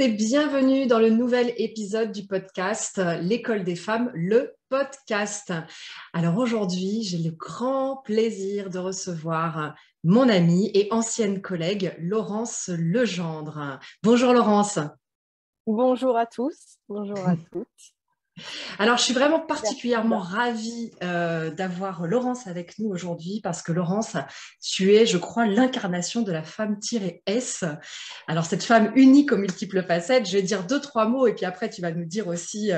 et bienvenue dans le nouvel épisode du podcast L'école des femmes, le podcast. Alors aujourd'hui, j'ai le grand plaisir de recevoir mon amie et ancienne collègue Laurence Legendre. Bonjour Laurence. Bonjour à tous, bonjour à toutes. Alors, je suis vraiment particulièrement Merci. ravie d'avoir Laurence avec nous aujourd'hui parce que Laurence, tu es, je crois, l'incarnation de la femme-S. Alors, cette femme unique aux multiples facettes, je vais dire 2-3 mots et puis après, tu vas nous dire aussi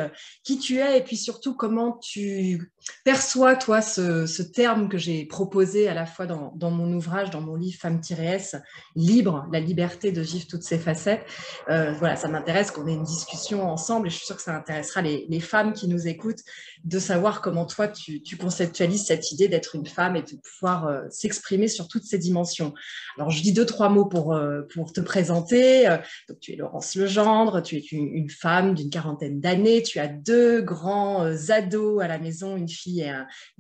qui tu es et puis surtout comment tu perçois, toi, ce terme que j'ai proposé à la fois dans mon ouvrage, dans mon livre Femme-S, libre, la liberté de vivre toutes ses facettes. Voilà, ça m'intéresse qu'on ait une discussion ensemble et je suis sûre que ça intéressera les femmes qui nous écoutent de savoir comment toi tu conceptualises cette idée d'être une femme et de pouvoir s'exprimer sur toutes ces dimensions. Alors je dis 2-3 mots pour te présenter. Donc, tu es Laurence Legendre, tu es une femme d'une 40aine d'années, tu as 2 grands ados à la maison, une fille et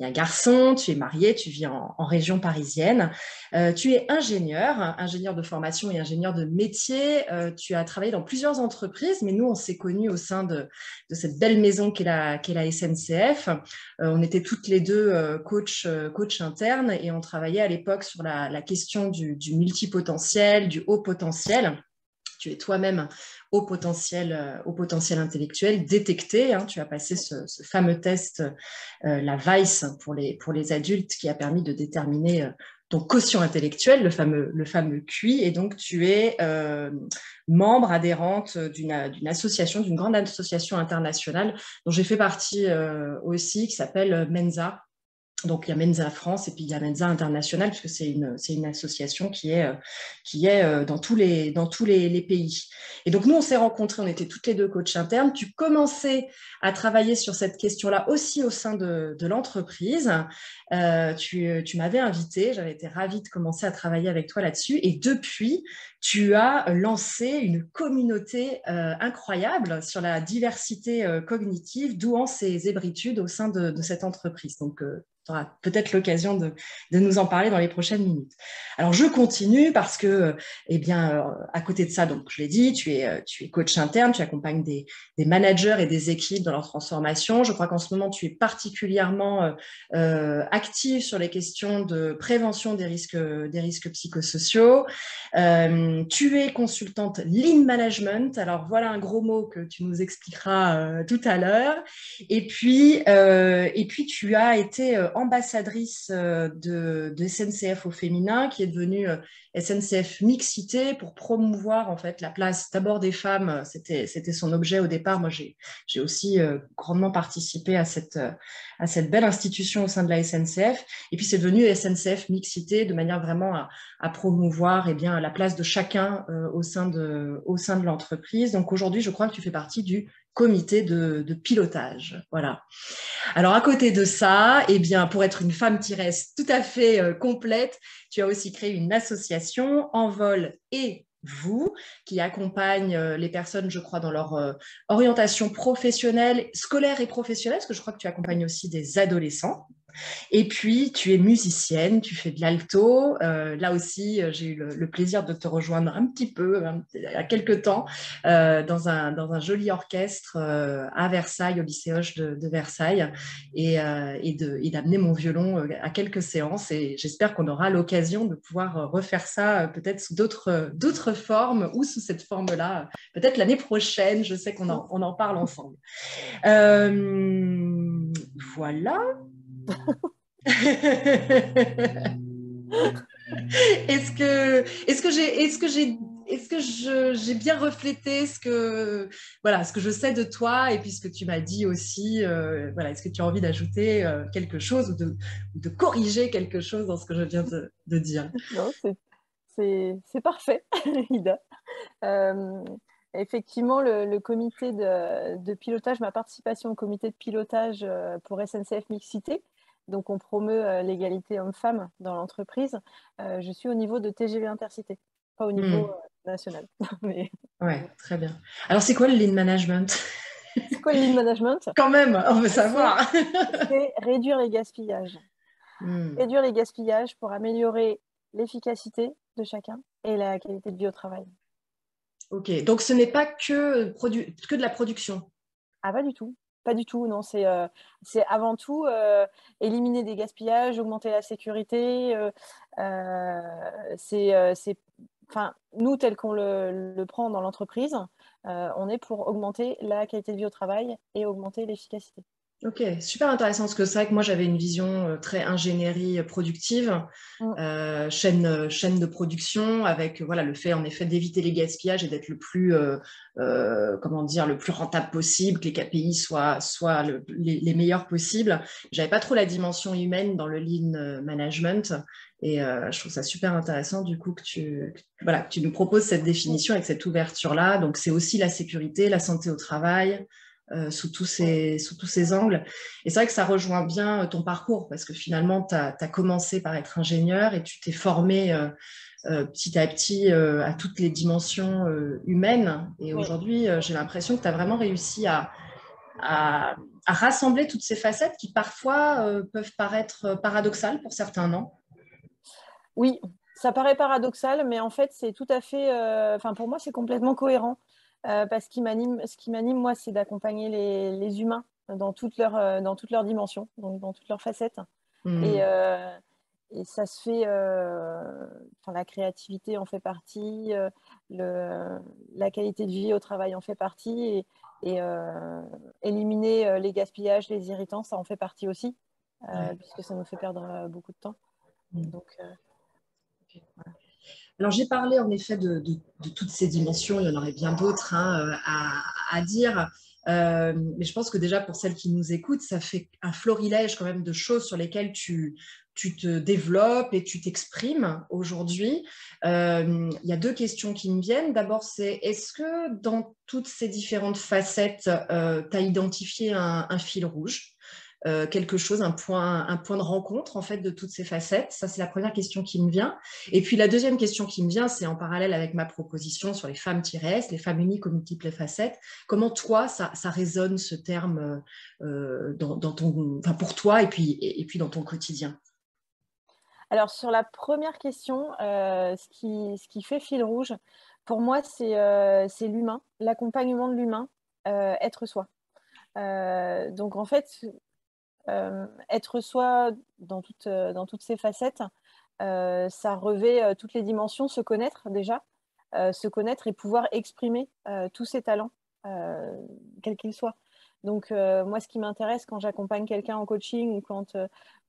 un garçon, tu es mariée, tu vis en région parisienne. Tu es ingénieur de formation et ingénieur de métier. Tu as travaillé dans plusieurs entreprises, mais nous, on s'est connus au sein de cette belle maison qu'est la SNCF. On était toutes les deux coach internes et on travaillait à l'époque sur la question du multipotentiel, du haut potentiel. Tu es toi-même au potentiel intellectuel détecté. Hein. Tu as passé ce fameux test, la VICE pour les adultes, qui a permis de déterminer ton quotient intellectuel, le fameux QI. Et donc, tu es membre adhérente d'une association, d'une grande association internationale dont j'ai fait partie aussi, qui s'appelle Mensa. Donc, il y a Mensa France et puis il y a Mensa International, puisque c'est une association qui est dans tous les pays. Et donc, nous, on s'est rencontrés, on était toutes les deux coachs internes. Tu commençais à travailler sur cette question-là aussi au sein de l'entreprise. Tu m'avais invitée, j'avais été ravie de commencer à travailler avec toi là-dessus. Et depuis, tu as lancé une communauté incroyable sur la diversité cognitive, douance et zébritude au sein de cette entreprise. Donc, tu auras peut-être l'occasion de nous en parler dans les prochaines minutes. Alors, je continue parce que, à côté de ça, donc, je l'ai dit, tu es coach interne, tu accompagnes des managers et des équipes dans leur transformation. Je crois qu'en ce moment, tu es particulièrement active sur les questions de prévention des risques psychosociaux. Tu es consultante Lean Management. Alors, voilà un gros mot que tu nous expliqueras tout à l'heure. Et puis, tu as été ambassadrice de SNCF au féminin, qui est devenue SNCF Mixité pour promouvoir en fait la place d'abord des femmes. C'était son objet au départ. Moi, j'ai aussi grandement participé à cette belle institution au sein de la SNCF. Et puis, c'est devenu SNCF Mixité de manière vraiment à promouvoir la place de chacun au sein de l'entreprise. Donc, aujourd'hui, je crois que tu fais partie du comité de pilotage. Voilà. Alors, à côté de ça, pour être une femme-S tout à fait complète, tu as aussi créé une association, Envol et vous, qui accompagne les personnes, je crois, dans leur orientation professionnelle, scolaire et professionnelle, parce que je crois que tu accompagnes aussi des adolescents. Et puis, tu es musicienne, tu fais de l'alto. Là aussi, j'ai eu le plaisir de te rejoindre un petit peu, il y a quelques temps, dans un joli orchestre à Versailles, au lycée Hoche de Versailles, et d'amener mon violon à quelques séances. Et j'espère qu'on aura l'occasion de pouvoir refaire ça peut-être sous d'autres formes ou sous cette forme-là, peut-être l'année prochaine. Je sais qu'on en parle ensemble. Voilà. Est-ce que j'ai bien reflété ce que je sais de toi et puis ce que tu m'as dit aussi, est-ce que tu as envie d'ajouter quelque chose ou de corriger quelque chose dans ce que je viens de dire? Non, c'est parfait, Ida. Euh, Effectivement, le comité de pilotage, ma participation au comité de pilotage pour SNCF Mixité, donc on promeut l'égalité homme-femme dans l'entreprise. Je suis au niveau de TGV Intercité, pas au niveau national. Mais Ouais, très bien. Alors, c'est quoi le lean management? c'est quoi le lean management? Quand même, on veut savoir. C'est réduire les gaspillages. Réduire les gaspillages pour améliorer l'efficacité de chacun et la qualité de vie au travail. Ok, donc ce n'est pas que de la production. Ah, pas du tout. Pas du tout, non. C'est avant tout éliminer des gaspillages, augmenter la sécurité. Enfin, nous, tel qu'on le prend dans l'entreprise, on est pour augmenter la qualité de vie au travail et augmenter l'efficacité. Ok, super intéressant parce que c'est vrai que moi j'avais une vision très ingénierie productive, Mm. chaîne de production avec voilà le fait en effet d'éviter les gaspillages et d'être le plus comment dire le plus rentable possible, que les KPI soient les meilleurs possibles. J'avais pas trop la dimension humaine dans le lean management et je trouve ça super intéressant du coup voilà que tu nous proposes cette définition avec cette ouverture là. Donc c'est aussi la sécurité, la santé au travail sous tous ces angles. Et c'est vrai que ça rejoint bien ton parcours, parce que finalement, tu as commencé par être ingénieur et tu t'es formé petit à petit à toutes les dimensions humaines. Et Oui. aujourd'hui, j'ai l'impression que tu as vraiment réussi à, à rassembler toutes ces facettes qui parfois peuvent paraître paradoxales pour certains, non? Oui, ça paraît paradoxal, mais en fait, c'est tout à fait. Enfin, pour moi, c'est complètement cohérent. Parce ce qui m'anime, moi, c'est d'accompagner les humains dans toutes leurs dimensions, donc dans toutes leurs facettes. Et, Mm. et ça se fait. Enfin, la créativité en fait partie, la qualité de vie au travail en fait partie, éliminer les gaspillages, les irritants, ça en fait partie aussi, Ouais. puisque ça nous fait perdre beaucoup de temps. Mm. Donc, Ok. Alors, j'ai parlé en effet de toutes ces dimensions, il y en aurait bien d'autres hein, à dire. Mais je pense que déjà pour celles qui nous écoutent, ça fait un florilège quand même de choses sur lesquelles tu te développes et tu t'exprimes aujourd'hui. Il y a deux questions qui me viennent. D'abord, c'est est-ce que dans toutes ces différentes facettes, tu as identifié un fil rouge quelque chose, un point de rencontre en fait de toutes ces facettes. Ça, c'est la première question qui me vient. Et puis la deuxième question qui me vient, c'est en parallèle avec ma proposition sur les femmes-S, les femmes uniques aux multiples facettes. Comment toi, ça résonne ce terme dans ton, enfin pour toi et puis dans ton quotidien? alors, sur la première question, ce qui fait fil rouge, pour moi, c'est l'humain, l'accompagnement de l'humain, être soi. Donc, en fait, être soi dans toutes ses facettes, ça revêt toutes les dimensions, se connaître déjà, se connaître et pouvoir exprimer tous ses talents, euh, quels qu'ils soient. Donc, moi, ce qui m'intéresse quand j'accompagne quelqu'un en coaching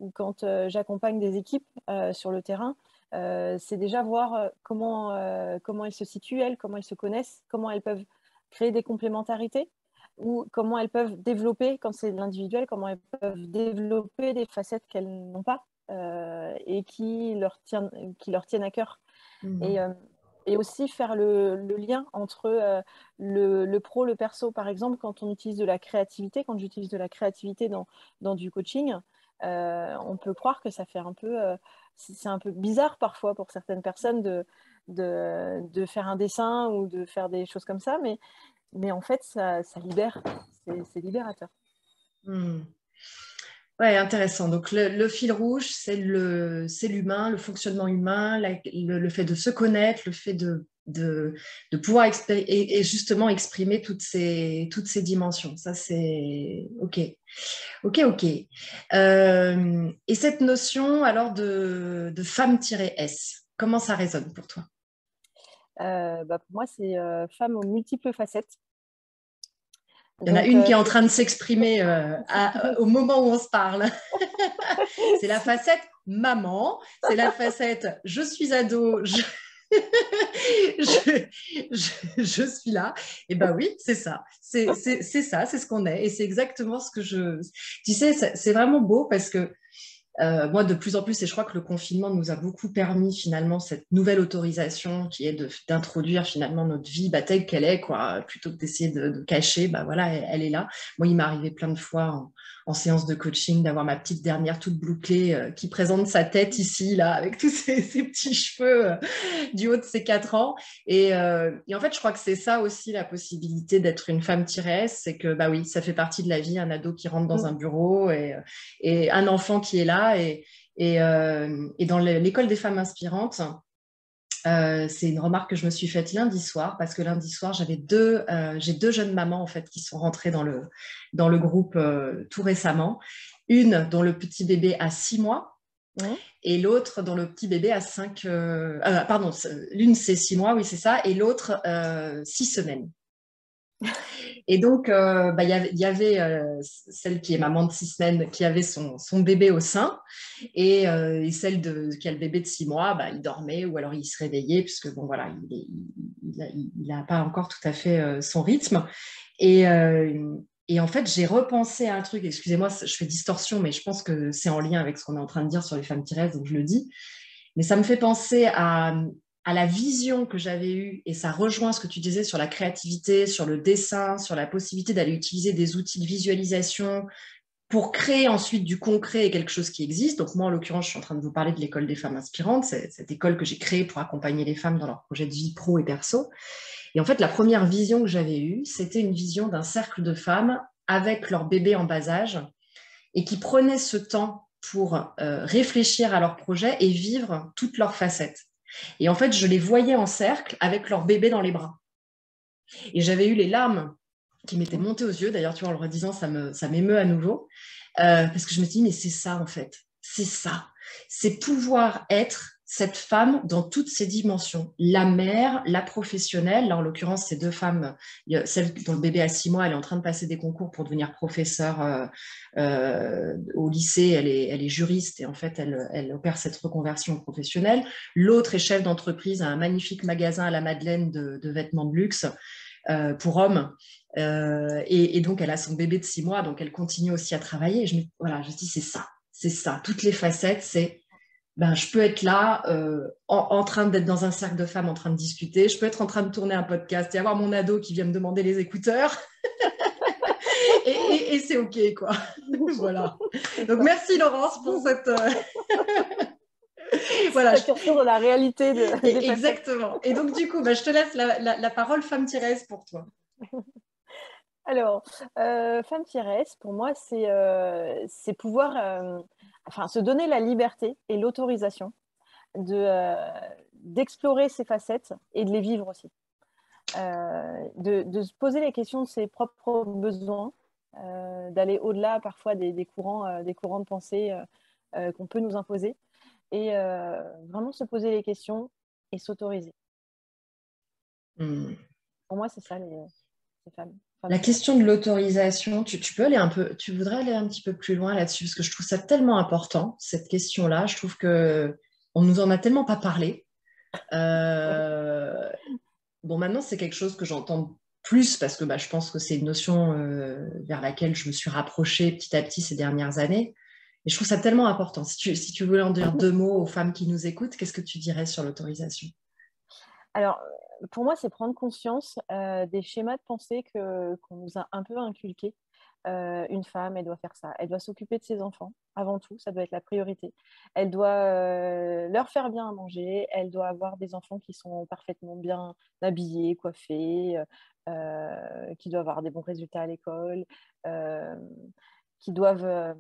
ou quand j'accompagne des équipes sur le terrain, c'est déjà voir comment elles se situent, elles, comment elles se connaissent, comment elles peuvent créer des complémentarités ou comment elles peuvent développer, quand c'est de l'individuel, comment elles peuvent développer des facettes qu'elles n'ont pas et qui leur tiennent à cœur. Et, Mmh. euh, et aussi faire le lien entre le pro, le perso. Par exemple, quand on utilise de la créativité, quand j'utilise de la créativité dans du coaching, on peut croire que ça fait un peu... c'est un peu bizarre parfois pour certaines personnes de faire un dessin ou de faire des choses comme ça, mais en fait, ça libère. C'est libérateur. Mmh. Ouais, intéressant. Donc, le fil rouge, c'est l'humain, le fonctionnement humain, le fait de se connaître, le fait de pouvoir et justement exprimer toutes ces dimensions. Ça, c'est OK. OK, OK. Et cette notion, alors, de femme-S, comment ça résonne pour toi? Pour moi, c'est femme aux multiples facettes. Il y en a Donc, une qui est en train de s'exprimer au moment où on se parle. C'est la facette maman, c'est la facette je suis ado, je, je suis là. Et ben oui, c'est ça. C'est ça, c'est ce qu'on est. Et c'est exactement ce que je... Tu sais, c'est vraiment beau parce que moi, de plus en plus, et je crois que le confinement nous a beaucoup permis finalement cette nouvelle autorisation qui est d'introduire finalement notre vie telle qu'elle est, quoi, plutôt que d'essayer de cacher, bah voilà, elle est là. Moi, il m'est arrivé plein de fois en séance de coaching d'avoir ma petite dernière toute bouclée qui présente sa tête ici, là, avec tous ses petits cheveux du haut de ses 4 ans. Et en fait, je crois que c'est ça aussi la possibilité d'être une femme-S, c'est que bah oui, ça fait partie de la vie, un ado qui rentre dans un bureau et un enfant qui est là. Et dans l'école des femmes inspirantes, C'est une remarque que je me suis faite lundi soir, parce que lundi soir, j'ai deux jeunes mamans en fait qui sont rentrées dans le groupe tout récemment. Une dont le petit bébé a 6 mois Mmh. et l'autre dont le petit bébé a pardon, l'une c'est 6 mois, oui c'est ça, et l'autre 6 semaines. Et donc, il y avait celle qui est maman de 6 semaines qui avait son bébé au sein et celle qui a le bébé de 6 mois, il dormait ou alors il se réveillait puisque bon voilà, il n'a pas encore tout à fait son rythme. Et, euh, et en fait, j'ai repensé à un truc, excusez-moi, je fais distorsion, mais je pense que c'est en lien avec ce qu'on est en train de dire sur les femmes qui restent, donc je le dis. Mais ça me fait penser à la vision que j'avais eue, et ça rejoint ce que tu disais sur la créativité, sur le dessin, sur la possibilité d'aller utiliser des outils de visualisation pour créer ensuite du concret et quelque chose qui existe. Donc moi, en l'occurrence, je suis en train de vous parler de l'école des femmes inspirantes, c'est cette école que j'ai créée pour accompagner les femmes dans leurs projets de vie pro et perso. Et en fait, la première vision que j'avais eue, c'était une vision d'un cercle de femmes avec leur bébé en bas âge et qui prenaient ce temps pour réfléchir à leur projet et vivre toutes leurs facettes. Et en fait, je les voyais en cercle avec leur bébé dans les bras. Et j'avais eu les larmes qui m'étaient montées aux yeux. D'ailleurs, tu vois, en le redisant, ça m'émeut à nouveau. Parce que je me dis, mais c'est ça, en fait. C'est ça. C'est pouvoir être cette femme dans toutes ses dimensions. La mère, la professionnelle. Là, en l'occurrence, ces deux femmes, celle dont le bébé a 6 mois, elle est en train de passer des concours pour devenir professeure au lycée. Elle est juriste et en fait, elle opère cette reconversion professionnelle. L'autre est chef d'entreprise à un magnifique magasin à la Madeleine de vêtements de luxe pour hommes. Et donc, elle a son bébé de 6 mois, donc elle continue aussi à travailler. Et voilà, je dis, c'est ça. Toutes les facettes, c'est, je peux être là, en train d'être dans un cercle de femmes, en train de discuter. Je peux être en train de tourner un podcast et avoir mon ado qui vient me demander les écouteurs. et c'est OK, quoi. Voilà. Donc, merci Laurence pour cette... voilà. Chacun dans la réalité des Exactement. Et donc, du coup, je te laisse la parole, femme Thérèse, pour toi. Alors, femme-S, pour moi, c'est pouvoir se donner la liberté et l'autorisation d'explorer ses facettes et de les vivre aussi. De se poser les questions de ses propres besoins, d'aller au-delà parfois des courants de pensée qu'on peut nous imposer, et vraiment se poser les questions et s'autoriser. Pour moi, c'est ça, les femmes. La question de l'autorisation, tu peux aller tu voudrais aller un petit peu plus loin là-dessus, parce que je trouve ça tellement important, cette question-là. Je trouve que on nous en a tellement pas parlé. Bon, maintenant, c'est quelque chose que j'entends plus parce que je pense que c'est une notion vers laquelle je me suis rapprochée petit à petit ces dernières années. Et je trouve ça tellement important. Si tu voulais en dire deux mots aux femmes qui nous écoutent, qu'est-ce que tu dirais sur l'autorisation? Alors, pour moi, c'est prendre conscience des schémas de pensée qu'on nous a un peu inculqués. Une femme, elle doit faire ça. Elle doit s'occuper de ses enfants, avant tout. Ça doit être la priorité. Elle doit leur faire bien à manger. Elle doit avoir des enfants qui sont parfaitement bien habillés, coiffés, qui doivent avoir des bons résultats à l'école, qui doivent...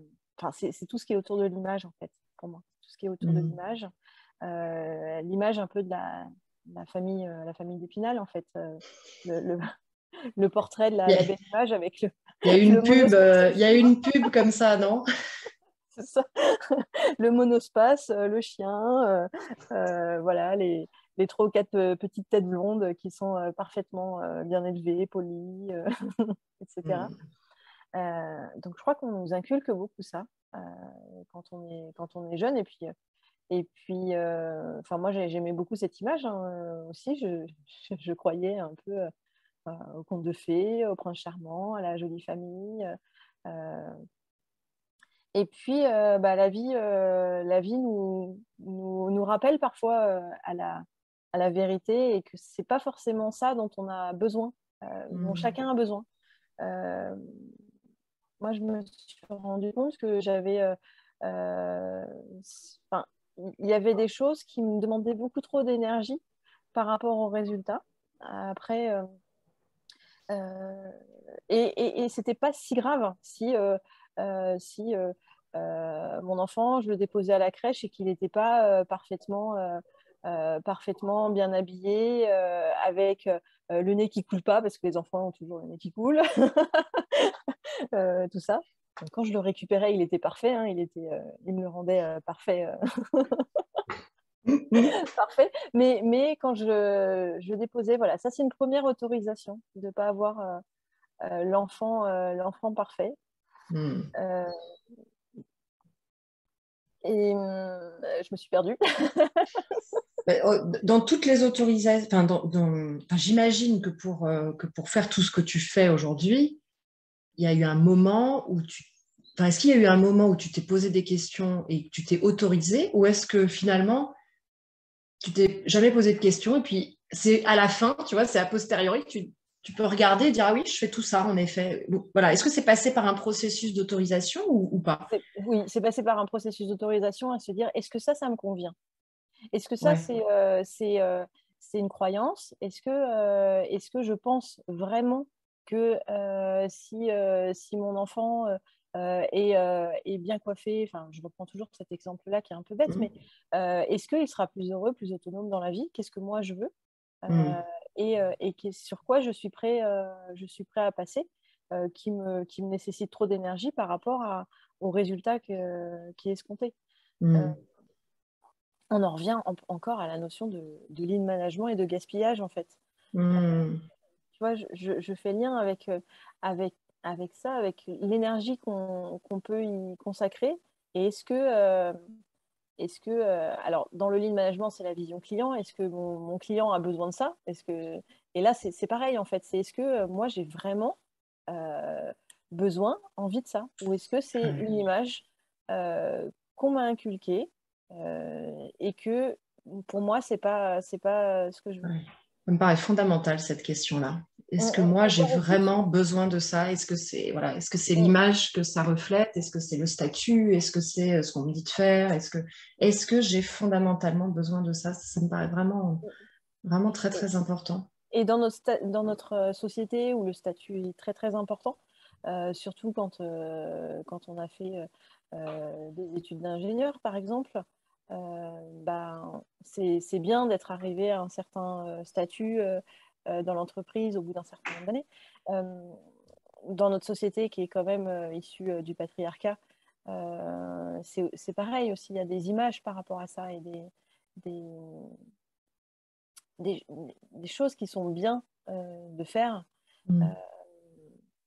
c'est tout ce qui est autour de l'image, en fait, pour moi. Tout ce qui est autour de l'image. L'image un peu de la famille d'Épinal, en fait. Le portrait de la belle image avec le... Il y a une pub, il y a une pub comme ça, non? C'est ça. Le monospace, le chien, voilà, les 3 ou 4 petites têtes blondes qui sont parfaitement bien élevées, polies, etc. Donc, je crois qu'on nous inculque beaucoup ça quand on est jeune. Et puis moi, j'aimais beaucoup cette image aussi. Je croyais un peu au conte de fées, au prince charmant, à la jolie famille. Et puis, la vie nous rappelle parfois à la vérité, et que ce n'est pas forcément ça dont on a besoin, dont chacun a besoin. Moi, je me suis rendu compte que il y avait des choses qui me demandaient beaucoup trop d'énergie par rapport aux résultats. Après, et c'était pas si grave si mon enfant, je le déposais à la crèche et qu'il n'était pas parfaitement parfaitement bien habillé, avec le nez qui coule pas, parce que les enfants ont toujours le nez qui coule, tout ça. Donc, quand je le récupérais, il était parfait, hein, il me le rendait parfait. Parfait. Mais quand je déposais, voilà, ça c'est une première autorisation de ne pas avoir l'enfant parfait. Euh, et je me suis perdue. Dans toutes les autorisations, j'imagine que pour faire tout ce que tu fais aujourd'hui, il y a eu un moment où est-ce qu'il y a eu un moment où tu t'es posé des questions et que tu t'es autorisé, ou est-ce que finalement, tu t'es jamais posé de questions et puis c'est à la fin, tu vois, c'est a posteriori, tu peux regarder et dire, ah oui, je fais tout ça, en effet. Voilà. Est-ce que c'est passé par un processus d'autorisation ou pas? Oui, c'est passé par un processus d'autorisation à se dire, est-ce que ça me convient? Est-ce que ça, Ouais. c'est une croyance? Est-ce que je pense vraiment que si mon enfant est bien coiffé, enfin, je reprends toujours cet exemple-là qui est un peu bête, mais est-ce qu'il sera plus heureux, plus autonome dans la vie? Qu'est-ce que moi je veux? Et sur quoi je suis prêt à passer, qui me nécessite trop d'énergie par rapport au résultat qui est escompté. On en revient encore à la notion de lean management et de gaspillage, en fait. Tu vois, je fais lien avec ça, avec l'énergie qu'on peut y consacrer. Et alors, dans le lean management, c'est la vision client. Est-ce que mon client a besoin de ça? Et là, c'est pareil, en fait. Est-ce que moi, j'ai vraiment besoin, envie de ça? Ou est-ce que c'est une image qu'on m'a inculquée et que pour moi, c'est pas ce que je veux. Ouais. Ça me paraît fondamental cette question-là. Est-ce que moi j'ai Encore aussi. vraiment besoin de ça? Est-ce que c'est On- l'image que ça reflète? Est-ce que c'est le statut? Est-ce que c'est ce qu'on me dit de faire? Est-ce que j'ai fondamentalement besoin de ça? Ça me paraît vraiment très Et, très important. et dans notre société où le statut est très très important, surtout quand on a fait des études d'ingénieur, par exemple, c'est bien d'être arrivé à un certain statut dans l'entreprise au bout d'un certain nombre d'années. Euh, dans notre société qui est quand même issue du patriarcat, c'est pareil aussi, il y a des images par rapport à ça et des, des, des choses qui sont bien de faire euh, Mm.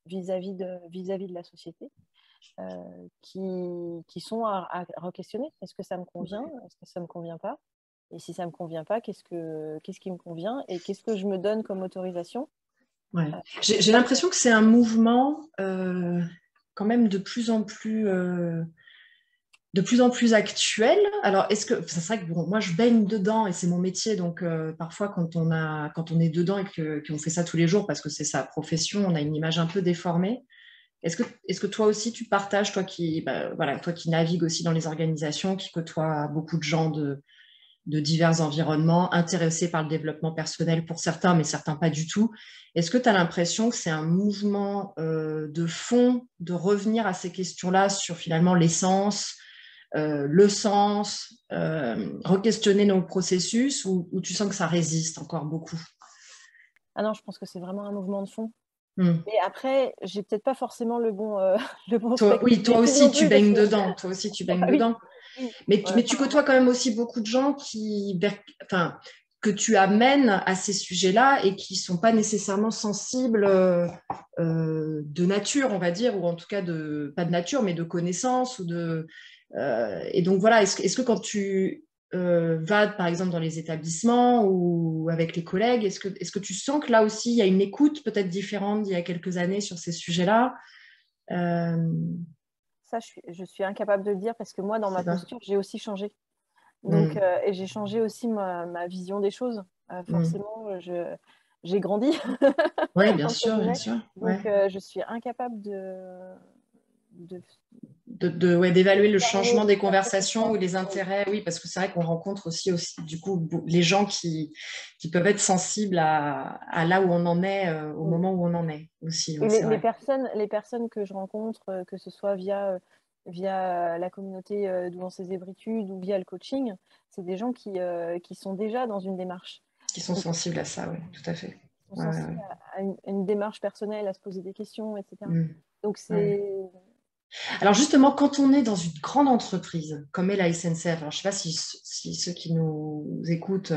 vis-à-vis de la société, qui sont à re-questionner. Est-ce que ça me convient? Est-ce que ça ne me convient pas? Et si ça ne me convient pas, qu'est-ce qui me convient? Et qu'est-ce que je me donne comme autorisation? Ouais. J'ai l'impression que c'est un mouvement quand même de plus en plus actuel. Alors, est-ce que c'est vrai que bon, moi je baigne dedans et c'est mon métier, donc parfois quand on est dedans et qu'on fait ça tous les jours parce que c'est sa profession, on a une image un peu déformée. Est-ce que toi aussi tu partages, toi qui navigues aussi dans les organisations, qui côtoie beaucoup de gens de divers environnements, intéressés par le développement personnel pour certains, mais certains pas du tout. Est-ce que tu as l'impression que c'est un mouvement de fond de revenir à ces questions-là sur finalement l'essence, le sens, re-questionner nos processus, ou tu sens que ça résiste encore beaucoup? Ah non, je pense que c'est vraiment un mouvement de fond. Hmm. Mais après, j'ai peut-être pas forcément le bon Oui, spectre toi critique aussi non tu plus, parce baignes que dedans, toi aussi tu baignes oui, dedans. oui. Mais Ouais, tu enfin, côtoies quand même aussi beaucoup de gens enfin, que tu amènes à ces sujets-là et qui ne sont pas nécessairement sensibles de nature, on va dire, ou en tout cas pas de nature, mais de connaissance. Et donc voilà, est-ce que quand tu vas, par exemple, dans les établissements ou avec les collègues, est-ce que tu sens que là aussi, il y a une écoute peut-être différente d'il y a quelques années sur ces sujets-là? Euh, ça, je suis incapable de le dire parce que moi, dans ma c'est ça. posture, j'ai aussi changé. Donc, Mm. et j'ai changé aussi ma vision des choses. Mm. Forcément, j'ai grandi, Oui, bien entre sûr, bien guillemets. sûr. Ouais. Donc, je suis incapable de Ouais, d'évaluer le discerner changement des certaines conversations ou choses. les Oui. intérêts, oui, parce que c'est vrai qu'on rencontre aussi du coup, les gens qui peuvent être sensibles à là où on en est, au Oui. moment où on en est aussi, Et ouais, c'est vrai. les personnes que je rencontre, que ce soit via via la communauté Douance ses hébritudes ou via le coaching, c'est des gens qui sont déjà dans une démarche. Qui sont sensibles à ça, oui, tout à fait. Qui sont Ouais, ouais, sensibles à une démarche personnelle, à se poser des questions, etc. ouais. Donc, Ouais. c'est... Alors justement, quand on est dans une grande entreprise comme est la SNCF, alors je ne sais pas si ceux qui nous écoutent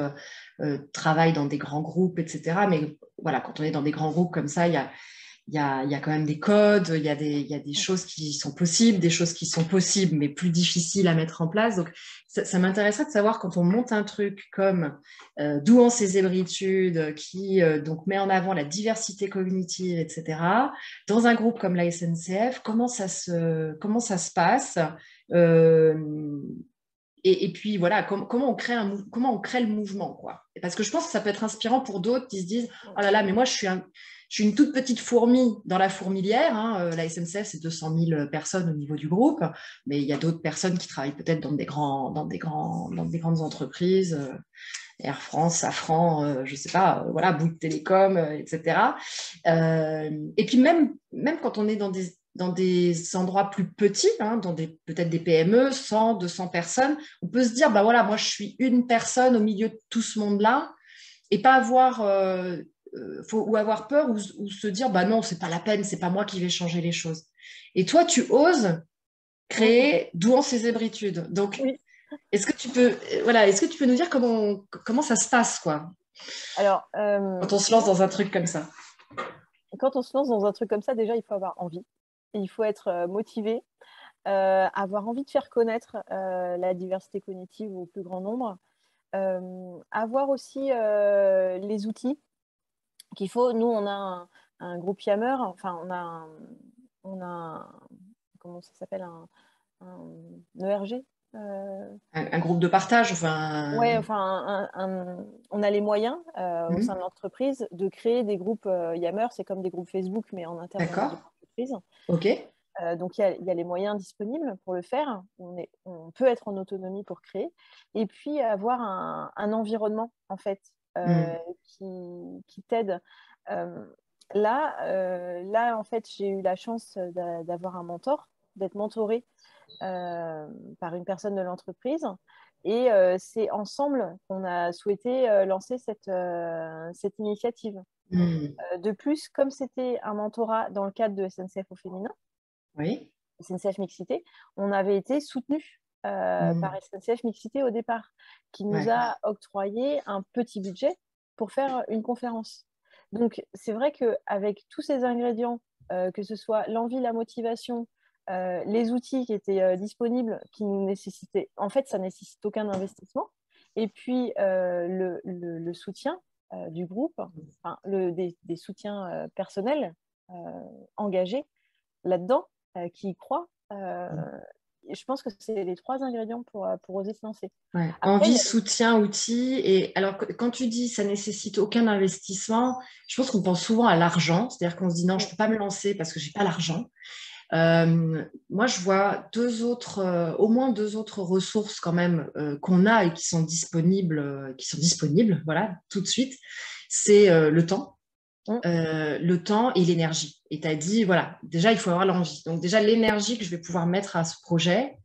travaillent dans des grands groupes, etc. Mais voilà, quand on est dans des grands groupes comme ça, il y a quand même des codes, il y a des choses qui sont possibles, des choses qui sont possibles, mais plus difficiles à mettre en place. Donc, ça m'intéresserait de savoir quand on monte un truc comme Douance ses hébritudes, qui donc met en avant la diversité cognitive, etc. Dans un groupe comme la SNCF, comment ça se passe euh, et puis voilà, comment on crée le mouvement, quoi. Parce que je pense que ça peut être inspirant pour d'autres qui se disent, oh là là, mais moi je suis une toute petite fourmi dans la fourmilière, hein. La SNCF, c'est 200 000 personnes au niveau du groupe, mais il y a d'autres personnes qui travaillent peut-être dans des grandes entreprises, Air France, Safran, je ne sais pas, voilà, Bouygues Télécom, etc. Et puis même quand on est dans des endroits plus petits, hein, peut-être des PME, 100, 200 personnes, on peut se dire, bah voilà, moi je suis une personne au milieu de tout ce monde-là, et pas avoir, ou avoir peur, ou se dire, bah non, c'est pas la peine, c'est pas moi qui vais changer les choses. Et toi, tu oses créer Douance ses hébritudes. Donc, Oui. est-ce que tu peux nous dire comment ça se passe, quoi, Alors, quand on se lance dans un truc comme ça? quand on se lance dans un truc comme ça, déjà, il faut avoir envie. Il faut être motivé, avoir envie de faire connaître la diversité cognitive au plus grand nombre, avoir aussi les outils qu'il faut. Nous, on a un groupe Yammer, enfin, comment ça s'appelle, un ERG. Un groupe de partage, Ouais, enfin. enfin, on a les moyens au sein de l'entreprise de créer des groupes Yammer, c'est comme des groupes Facebook, mais en interne dans D'accord. notre entreprise. Ok. Donc, il y a les moyens disponibles pour le faire. On peut être en autonomie pour créer. Et puis, avoir un environnement, en fait, Hmm. qui t'aide. Euh, là, en fait, j'ai eu la chance d'avoir un mentor, d'être mentorée par une personne de l'entreprise. Et c'est ensemble qu'on a souhaité lancer cette initiative. Hmm. De plus, comme c'était un mentorat dans le cadre de SNCF au féminin, Oui. SNCF Mixité, on avait été soutenus par Hmm. SNCF Mixité au départ, qui nous Ouais. a octroyé un petit budget pour faire une conférence. Donc, c'est vrai qu'avec tous ces ingrédients, que ce soit l'envie, la motivation, les outils qui étaient disponibles, qui nous nécessitaient, en fait, ça ne nécessite aucun investissement, et puis le soutien du groupe, enfin, des soutiens personnels engagés là-dedans, qui y croient. Je pense que c'est les trois ingrédients pour oser se lancer. Ouais. Après, il Envie, y a soutien, outils. Et alors, quand tu dis ça nécessite aucun investissement, je pense qu'on pense souvent à l'argent. C'est-à-dire qu'on se dit non, je ne peux pas me lancer parce que j'ai pas l'argent. Moi, je vois au moins deux autres ressources quand même qu'on a et qui sont disponibles, voilà, tout de suite. C'est le temps. Mm. Le temps et l'énergie. Et tu as dit, voilà, déjà, il faut avoir l'envie. Donc, déjà, l'énergie que je vais pouvoir mettre à ce projet,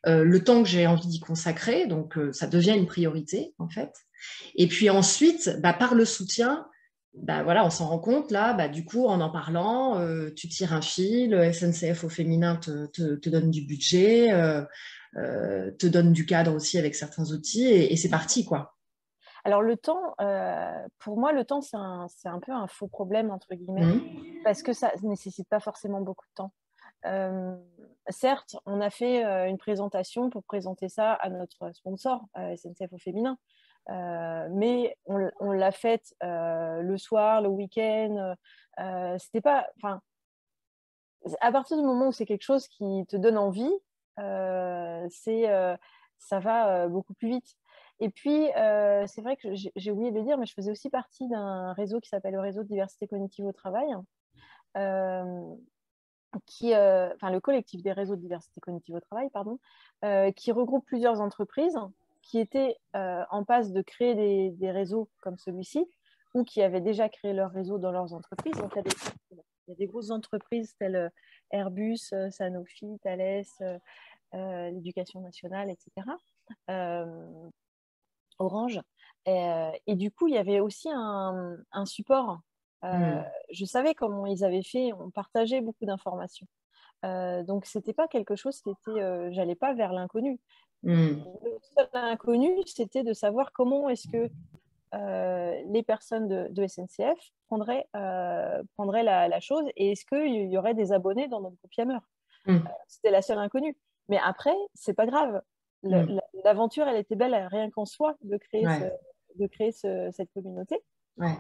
le temps que j'ai envie d'y consacrer, donc ça devient une priorité, en fait. Et puis ensuite, bah, par le soutien, bah, voilà, on s'en rend compte, là, bah, du coup, en parlant, tu tires un fil, SNCF au féminin te donne du budget, te donne du cadre aussi avec certains outils, et c'est parti, quoi. Alors, le temps, pour moi, le temps, c'est un peu un faux problème, entre guillemets, Mhm. parce que ça ne nécessite pas forcément beaucoup de temps. Euh, Certes, on a fait une présentation pour présenter ça à notre sponsor, SNCF au féminin, mais on l'a faite le soir, le week-end. C'était pas, enfin, à partir du moment où c'est quelque chose qui te donne envie, ça va beaucoup plus vite. Et puis, c'est vrai que j'ai oublié de le dire, mais je faisais aussi partie d'un réseau qui s'appelle le réseau de diversité cognitive au travail, euh, enfin le collectif des réseaux de diversité cognitive au travail, pardon, qui regroupe plusieurs entreprises qui étaient en passe de créer des réseaux comme celui-ci ou qui avaient déjà créé leur réseau dans leurs entreprises. Donc, il y a Il y a des grosses entreprises telles Airbus, Sanofi, Thales, l'Éducation nationale, etc. Orange. Et du coup, il y avait aussi un support. Je savais comment ils avaient fait, on partageait beaucoup d'informations. Donc, c'était pas quelque chose qui était, j'allais pas vers l'inconnu. Le seul inconnu, c'était de savoir comment est-ce que les personnes de SNCF prendraient la chose et est-ce qu'il y aurait des abonnés dans notre groupe Yammer. C'était la seule inconnue. Mais après, c'est pas grave. L'aventure, elle était belle rien qu'en soi de créer, cette communauté. Ouais.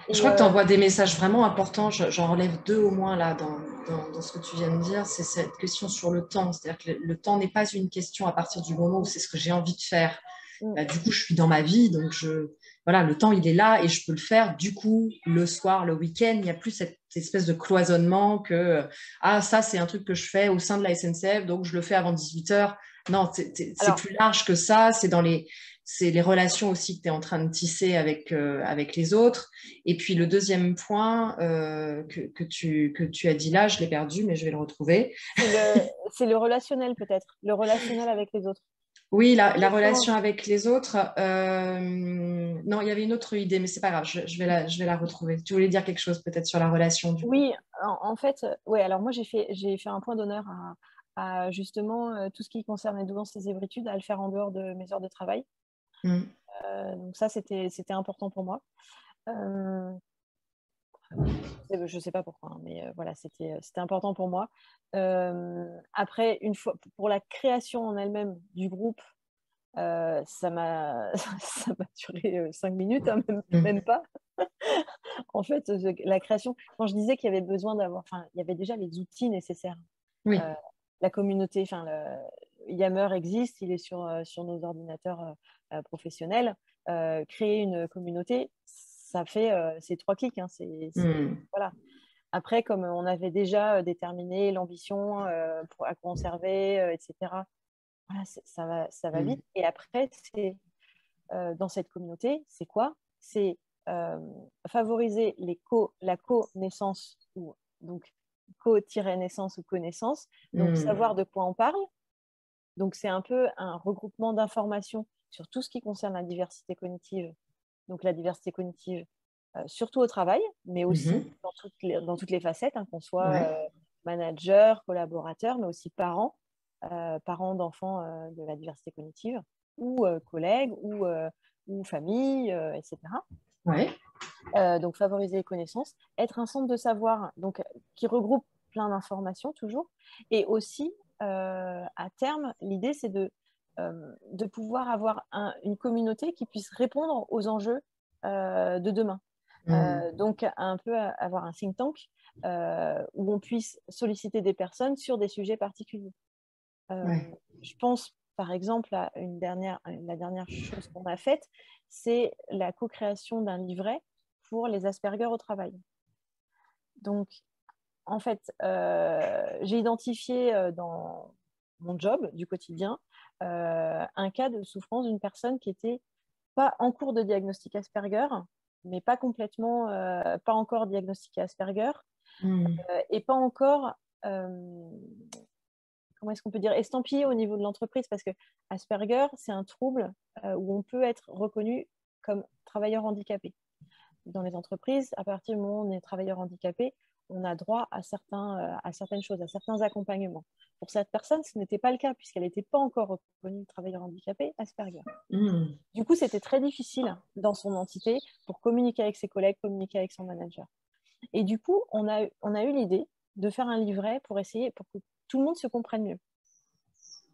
Je Et crois que tu envoies des messages vraiment importants. J'en relève deux au moins là dans ce que tu viens de dire. C'est cette question sur le temps. C'est-à-dire que le temps n'est pas une question à partir du moment où c'est ce que j'ai envie de faire. Bah, du coup, je suis dans ma vie, donc voilà, le temps, il est là et je peux le faire. Du coup, le soir, le week-end, il n'y a plus cette espèce de cloisonnement que ça, c'est un truc que je fais au sein de la SNCF, donc je le fais avant 18 heures. Non, c'est plus large que ça. C'est les relations aussi que tu es en train de tisser avec les autres. Et puis, le deuxième point que tu as dit là, je l'ai perdu, mais je vais le retrouver. C'est le relationnel, peut-être. Le relationnel avec les autres. Oui, la relation avec les autres. Non, il y avait une autre idée, mais c'est pas grave, je vais la retrouver. Tu voulais dire quelque chose peut-être sur la relation du coup. Oui, en fait, ouais, alors moi j'ai fait un point d'honneur à justement tout ce qui concerne les douances et les hébritudes, à le faire en dehors de mes heures de travail. Donc ça, c'était important pour moi. Je ne sais pas pourquoi, hein, mais voilà, c'était important pour moi. Après, une fois, pour la création en elle-même du groupe, ça m'a duré 5 minutes, hein, même pas. En fait, la création, quand je disais qu'il y avait besoin d'avoir, il y avait déjà les outils nécessaires. Oui. La communauté, Yammer existe, il est sur nos ordinateurs professionnels. Créer une communauté, ça fait ces 3 clics. Hein, voilà. Après, comme on avait déjà déterminé l'ambition à conserver, etc., voilà, ça va vite. Et après, c'est dans cette communauté, c'est quoi? C'est favoriser la co-naissance, donc co-naissance ou connaissance, donc savoir de quoi on parle. Donc, c'est un peu un regroupement d'informations sur tout ce qui concerne la diversité cognitive. Donc, la diversité cognitive, surtout au travail, mais aussi dans toutes les facettes, hein, qu'on soit manager, collaborateur, mais aussi parents d'enfants de la diversité cognitive, ou collègues, ou famille, etc. Ouais. Donc, favoriser les connaissances, être un centre de savoir donc, qui regroupe plein d'informations toujours, et aussi, à terme, l'idée, c'est de pouvoir avoir une communauté qui puisse répondre aux enjeux de demain. Donc, un peu avoir un think tank où on puisse solliciter des personnes sur des sujets particuliers. Je pense, par exemple, à la dernière chose qu'on a faite, c'est la co-création d'un livret pour les Asperger au travail. Donc, en fait, j'ai identifié dans mon job du quotidien un cas de souffrance d'une personne qui était pas en cours de diagnostic Asperger, mais pas complètement, pas encore diagnostiqué Asperger, et pas encore, comment est-ce qu'on peut dire, estampillé au niveau de l'entreprise, parce que Asperger, c'est un trouble où on peut être reconnu comme travailleur handicapé. Dans les entreprises, à partir du moment où on est travailleur handicapé, on a droit à certaines choses, à certains accompagnements. Pour cette personne, ce n'était pas le cas, puisqu'elle n'était pas encore reconnue travailleur handicapé Asperger. Du coup, c'était très difficile dans son entité pour communiquer avec ses collègues, communiquer avec son manager. Et du coup, on a eu l'idée de faire un livret pour que tout le monde se comprenne mieux,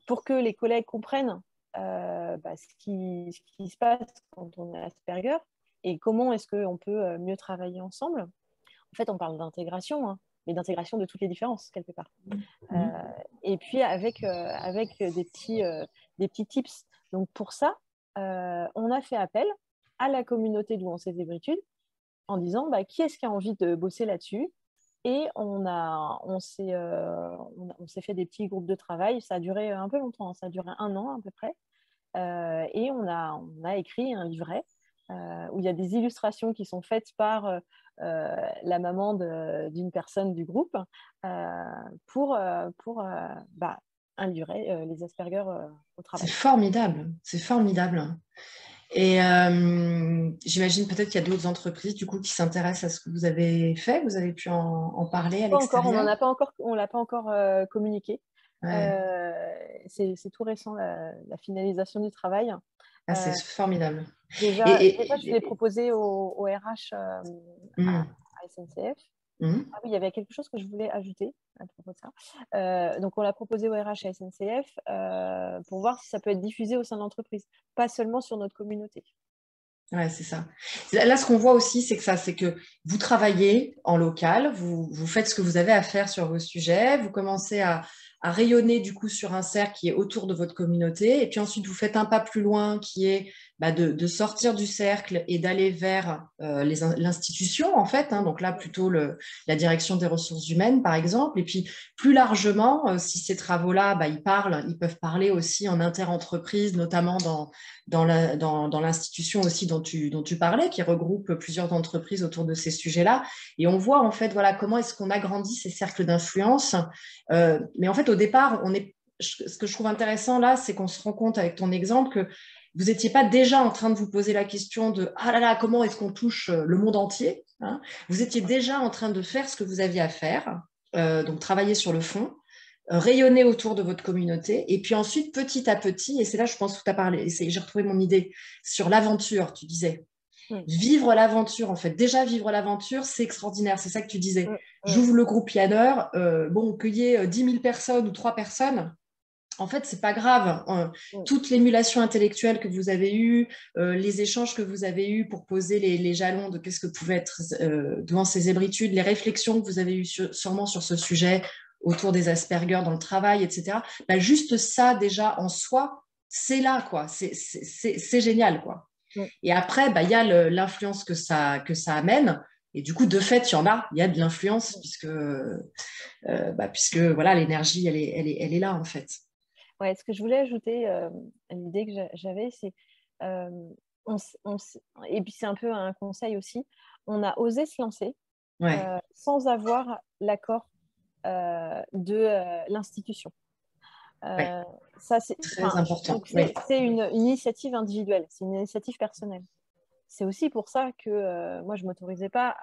pour que les collègues comprennent ce qui se passe quand on est Asperger et comment est-ce qu'on peut mieux travailler ensemble. En fait, on parle d'intégration, hein, mais d'intégration de toutes les différences, quelque part. Et puis, avec des petits tips. Donc, pour ça, on a fait appel à la communauté Douance et Hébritudes en disant qui est-ce qui a envie de bosser là-dessus. Et on s'est fait des petits groupes de travail. Ça a duré un peu longtemps, ça a duré 1 an à peu près. Et on a écrit un livret où il y a des illustrations qui sont faites par la maman d'une personne du groupe pour améliorer les Asperger au C'est travail. formidable, c'est formidable. Et j'imagine peut-être qu'il y a d'autres entreprises du coup qui s'intéressent à ce que vous avez fait. Vous avez pu en parler à Pas encore, l'extérieur? on l'a pas encore communiqué. Ouais. C'est tout récent, la finalisation du travail. Ah, c'est Euh, formidable. déjà, je l'ai proposé au RH Hum, à SNCF. hum. Ah oui, il y avait quelque chose que je voulais ajouter à propos de ça. Donc, on l'a proposé au RH à SNCF pour voir si ça peut être diffusé au sein de l'entreprise, pas seulement sur notre communauté. Ouais, c'est ça. Là, ce qu'on voit aussi, c'est que vous travaillez en local, vous faites ce que vous avez à faire sur vos sujets, vous commencez à rayonner du coup sur un cercle qui est autour de votre communauté, et puis ensuite vous faites un pas plus loin qui est de sortir du cercle et d'aller vers l'institution en fait, hein, donc là plutôt la direction des ressources humaines par exemple, et puis plus largement, si ces travaux-là, ils peuvent parler aussi en inter-entreprise, notamment dans l'institution aussi dont tu parlais, qui regroupe plusieurs entreprises autour de ces sujets-là. Et on voit en fait, voilà, comment est-ce qu'on agrandit ces cercles d'influence. Mais en fait, au départ, ce que je trouve intéressant là, c'est qu'on se rend compte avec ton exemple que vous n'étiez pas déjà en train de vous poser la question de ah là là, comment est-ce qu'on touche le monde entier, hein. Vous étiez déjà en train de faire ce que vous aviez à faire, donc travailler sur le fond, rayonner autour de votre communauté. Et puis ensuite, petit à petit, et c'est là, je pense, que tu as parlé, j'ai retrouvé mon idée sur l'aventure, tu disais. Mm, Vivre l'aventure, en fait. Déjà, vivre l'aventure, c'est extraordinaire. C'est ça que tu disais. mm, mm, J'ouvre le groupe Yanner. Bon, qu'il y ait 10 000 personnes ou 3 personnes, en fait, c'est pas grave. mm. Toute l'émulation intellectuelle que vous avez eue, les échanges que vous avez eus pour poser les jalons de qu'est-ce que pouvait être devant ces hébritudes, les réflexions que vous avez eues sûrement sur ce sujet autour des Asperger dans le travail, etc. Juste ça, déjà, en soi, c'est là, quoi. C'est génial, quoi. Mm. Et après, il y a l'influence que ça amène. Et du coup, de fait, il y a de l'influence puisque voilà, l'énergie, elle est là, en fait. Ouais, ce que je voulais ajouter à l'idée que j'avais, c'est euh, et puis c'est un peu un conseil aussi, on a osé se lancer Ouais, sans avoir l'accord de l'institution. ouais, Euh, Ça, très important. donc Oui. c'est une initiative individuelle, c'est une initiative personnelle. C'est aussi pour ça que moi, je ne m'autorisais pas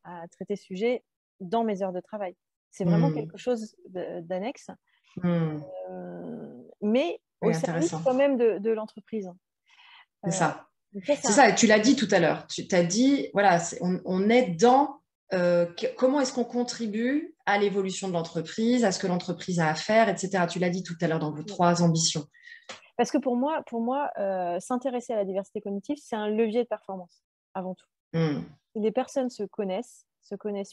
à traiter ce sujet dans mes heures de travail. C'est vraiment Hmm. quelque chose d'annexe, Hmm. mais Oui, au service intéressant. quand même de l'entreprise. C'est Euh, ça. donc ça, C'est ça, et tu l'as dit tout à l'heure. Tu t'as dit, voilà, on est dans comment est-ce qu'on contribue à l'évolution de l'entreprise, à ce que l'entreprise a à faire, etc. Tu l'as dit tout à l'heure dans vos 3 ambitions. parce que pour moi s'intéresser à la diversité cognitive, c'est un levier de performance, avant tout. Hmm. Si les personnes se connaissent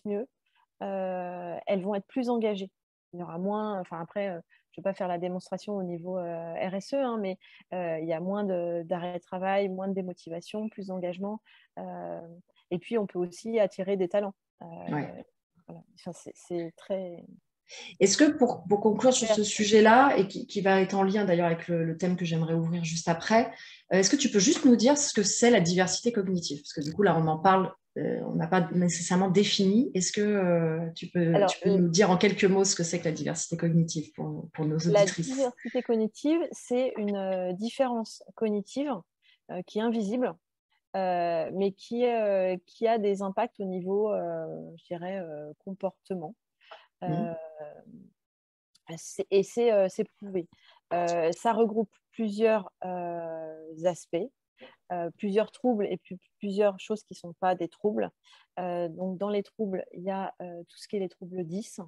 mieux, elles vont être plus engagées. Il y aura moins, enfin après, je ne vais pas faire la démonstration au niveau RSE, hein, mais il y a moins d'arrêt de travail, moins de démotivation, plus d'engagement. Euh, et puis, on peut aussi attirer des talents. Ouais. Voilà. Enfin, c'est très... Est-ce que pour conclure sur ce très- sujet-là, et qui va être en lien d'ailleurs avec le thème que j'aimerais ouvrir juste après, est-ce que tu peux juste nous dire ce que c'est la diversité cognitive? Parce que du coup, là, on en parle, on n'a pas nécessairement défini. Est-ce que Alors, tu peux nous dire en quelques mots ce que c'est que la diversité cognitive pour nos la auditrices? diversité cognitive, c'est une différence cognitive qui est invisible, mais qui a des impacts au niveau, je dirais, comportement. Hmm. Euh, et c'est prouvé. Ça regroupe plusieurs aspects, plusieurs troubles et plusieurs choses qui ne sont pas des troubles. Donc, dans les troubles, il y a tout ce qui est les troubles 10, Hmm.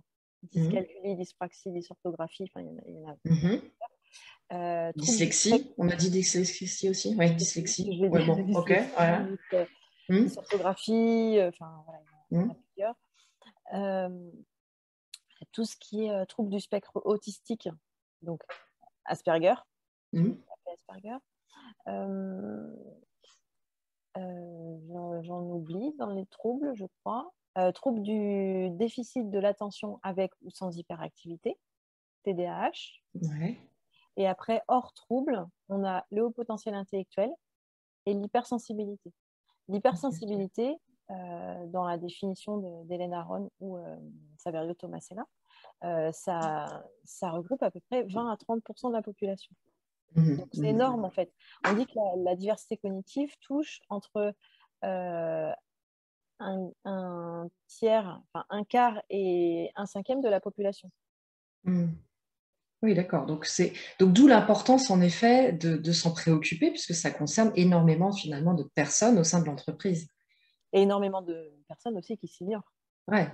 dyscalculie, dyspraxie, dysorthographie, enfin, il y en a. Mhm. Troubles du spectre, Dyslexie, on a dit dyslexie aussi? Oui, je dyslexie. vais Oui, dire bon, ok, voilà. dyslexie, Hmm. dysorthographie, enfin, voilà, il y en Hmm. a plusieurs. Euh, tout ce qui est troubles du spectre autistique, donc Asperger, Hmm. Asperger. Euh, j'en oublie dans les troubles, je crois. Troubles du déficit de l'attention avec ou sans hyperactivité, TDAH. Ouais. Et après, hors trouble, on a le haut potentiel intellectuel et l'hypersensibilité. L'hypersensibilité, dans la définition d'Hélène Aron ou Saverio Tomasella, ça regroupe à peu près 20 à 30% de la population. Donc, c'est énorme, en fait. On dit que la diversité cognitive touche entre un tiers, enfin un quart et un cinquième de la population. Oui, d'accord. Donc d'où l'importance, en effet, de s'en préoccuper, puisque ça concerne énormément, finalement, de personnes au sein de l'entreprise. Et énormément de personnes aussi qui s'ignorent. Ouais.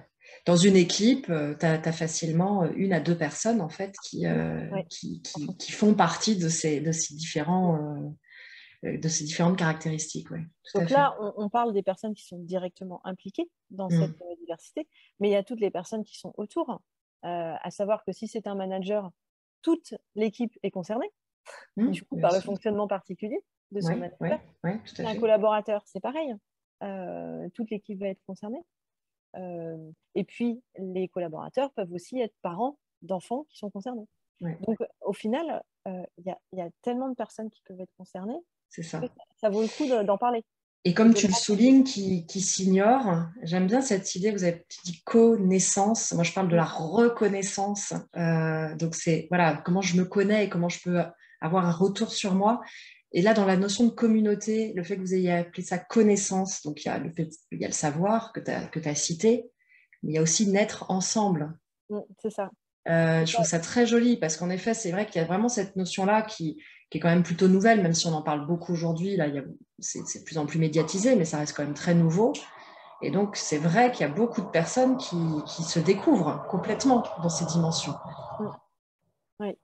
Dans une équipe, tu as facilement 1 à 2 personnes, en fait, qui font partie de ces différentes caractéristiques. Ouais, tout à Donc fait. là, on parle des personnes qui sont directement impliquées dans cette diversité, mais il y a toutes les personnes qui sont autour, à savoir que si c'est un manager, toute l'équipe est concernée, du coup, par le fonctionnement particulier de ce manager. Ouais, tout à Un fait. collaborateur, c'est pareil, toute l'équipe va être concernée. Et puis, les collaborateurs peuvent aussi être parents d'enfants qui sont concernés. Ouais. Donc, au final, il y a tellement de personnes qui peuvent être concernées. C'est ça. Ça vaut le coup d'en parler. Et comme tu le soulignes, qui s'ignore, j'aime bien cette idée, vous avez dit connaissance, moi je parle de la reconnaissance, donc c'est voilà, comment je me connais et comment je peux avoir un retour sur moi. Et là, dans la notion de communauté, le fait que vous ayez appelé ça connaissance, donc il y a le savoir que tu as cité, mais il y a aussi naître ensemble. C'est ça. Je trouve ça très joli parce qu'en effet, c'est vrai qu'il y a vraiment cette notion-là qui est quand même plutôt nouvelle, même si on en parle beaucoup aujourd'hui. Là, c'est de plus en plus médiatisé, mais ça reste quand même très nouveau. Et donc, c'est vrai qu'il y a beaucoup de personnes qui se découvrent complètement dans ces dimensions. Oui.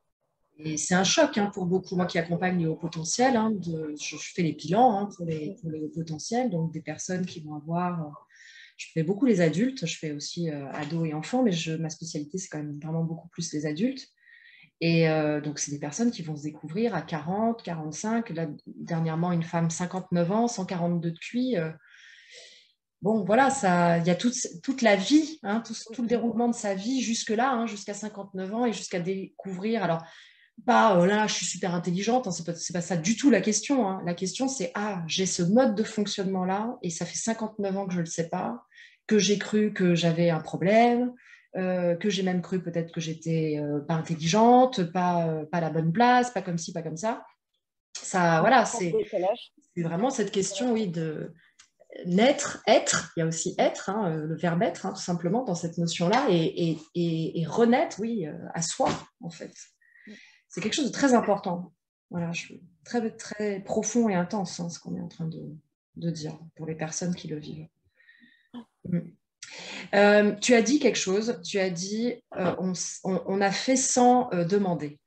Et c'est un choc pour beaucoup. Moi qui accompagne les hauts potentiels, je fais les bilans pour les hauts potentiels, donc des personnes qui vont avoir... Je fais beaucoup les adultes, je fais aussi ados et enfants, mais ma spécialité, c'est quand même vraiment beaucoup plus les adultes. Et donc, c'est des personnes qui vont se découvrir à 40, 45. Là, dernièrement, une femme 59 ans, 142 de QI. Bon, voilà, il y a toute la vie, tout le déroulement de sa vie jusque-là, jusqu'à 59 ans et jusqu'à découvrir. Alors, pas là, je suis super intelligente, c'est pas ça du tout la question. La question, c'est j'ai ce mode de fonctionnement-là et ça fait 59 ans que je ne le sais pas, que j'ai cru que j'avais un problème, que j'ai même cru peut-être que j'étais pas intelligente, pas à la bonne place, pas comme ci, pas comme ça. Ça, voilà, c'est vraiment cette question, oui, de naître, être. Il y a aussi être, le verbe être, tout simplement, dans cette notion-là, et renaître, oui, à soi, en fait. C'est quelque chose de très important. Voilà, très, très profond et intense, ce qu'on est en train de dire pour les personnes qui le vivent. Tu as dit quelque chose, tu as dit on a fait sans demander.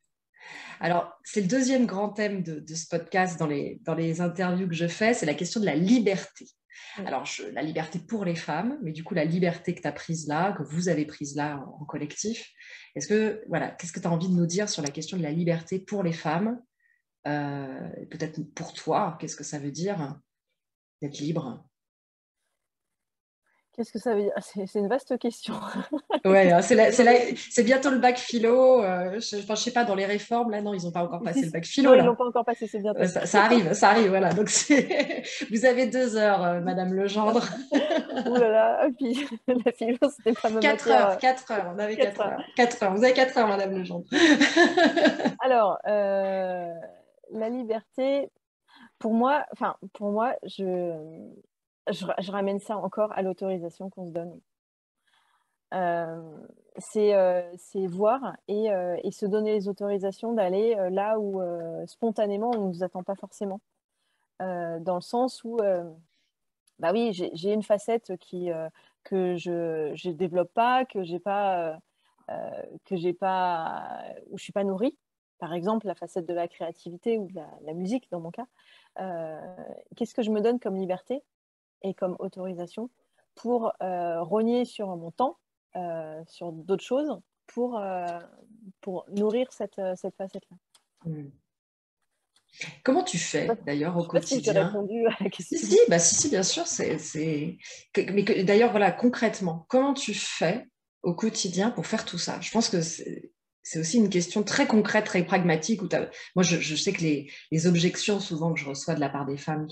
Alors, c'est le deuxième grand thème de ce podcast dans les interviews que je fais, c'est la question de la liberté. Alors, la liberté pour les femmes, mais du coup, la liberté que tu as prise là, que vous avez prise là en collectif. Qu'est-ce que tu as envie de nous dire sur la question de la liberté pour les femmes? Peut-être pour toi, qu'est-ce que ça veut dire d'être libre? Qu'est-ce que ça veut dire? C'est une vaste question. Ouais, c'est bientôt le bac philo. Je ne sais pas, dans les réformes, là, non, ils n'ont pas encore passé le bac philo. Non, là. Ils ne l'ont pas encore passé, c'est bientôt. Ça arrive, voilà. Donc, vous avez 2 heures, Madame Legendre. Ouh là là, et puis la philo, c'était pas ma 4 matière. 4 heures, on avait 4 heures. 4 heures, vous avez 4 heures, Madame Legendre. Alors, la liberté, pour moi, je ramène ça encore à l'autorisation qu'on se donne. C'est voir et se donner les autorisations d'aller là où spontanément on ne nous attend pas forcément. Dans le sens où, bah oui, j'ai une facette que je développe pas, où je suis pas nourrie. Par exemple, la facette de la créativité ou de la musique, dans mon cas. Qu'est-ce que je me donne comme liberté et comme autorisation pour rogner sur mon temps, sur d'autres choses, pour nourrir cette facette-là. Comment tu fais, d'ailleurs, au quotidien? Je sais pas si j'ai répondu à la question. Si, bien sûr. Mais d'ailleurs, voilà, concrètement, comment tu fais au quotidien pour faire tout ça? Je pense que c'est aussi une question très concrète, très pragmatique. Moi, je sais que les objections souvent que je reçois de la part des femmes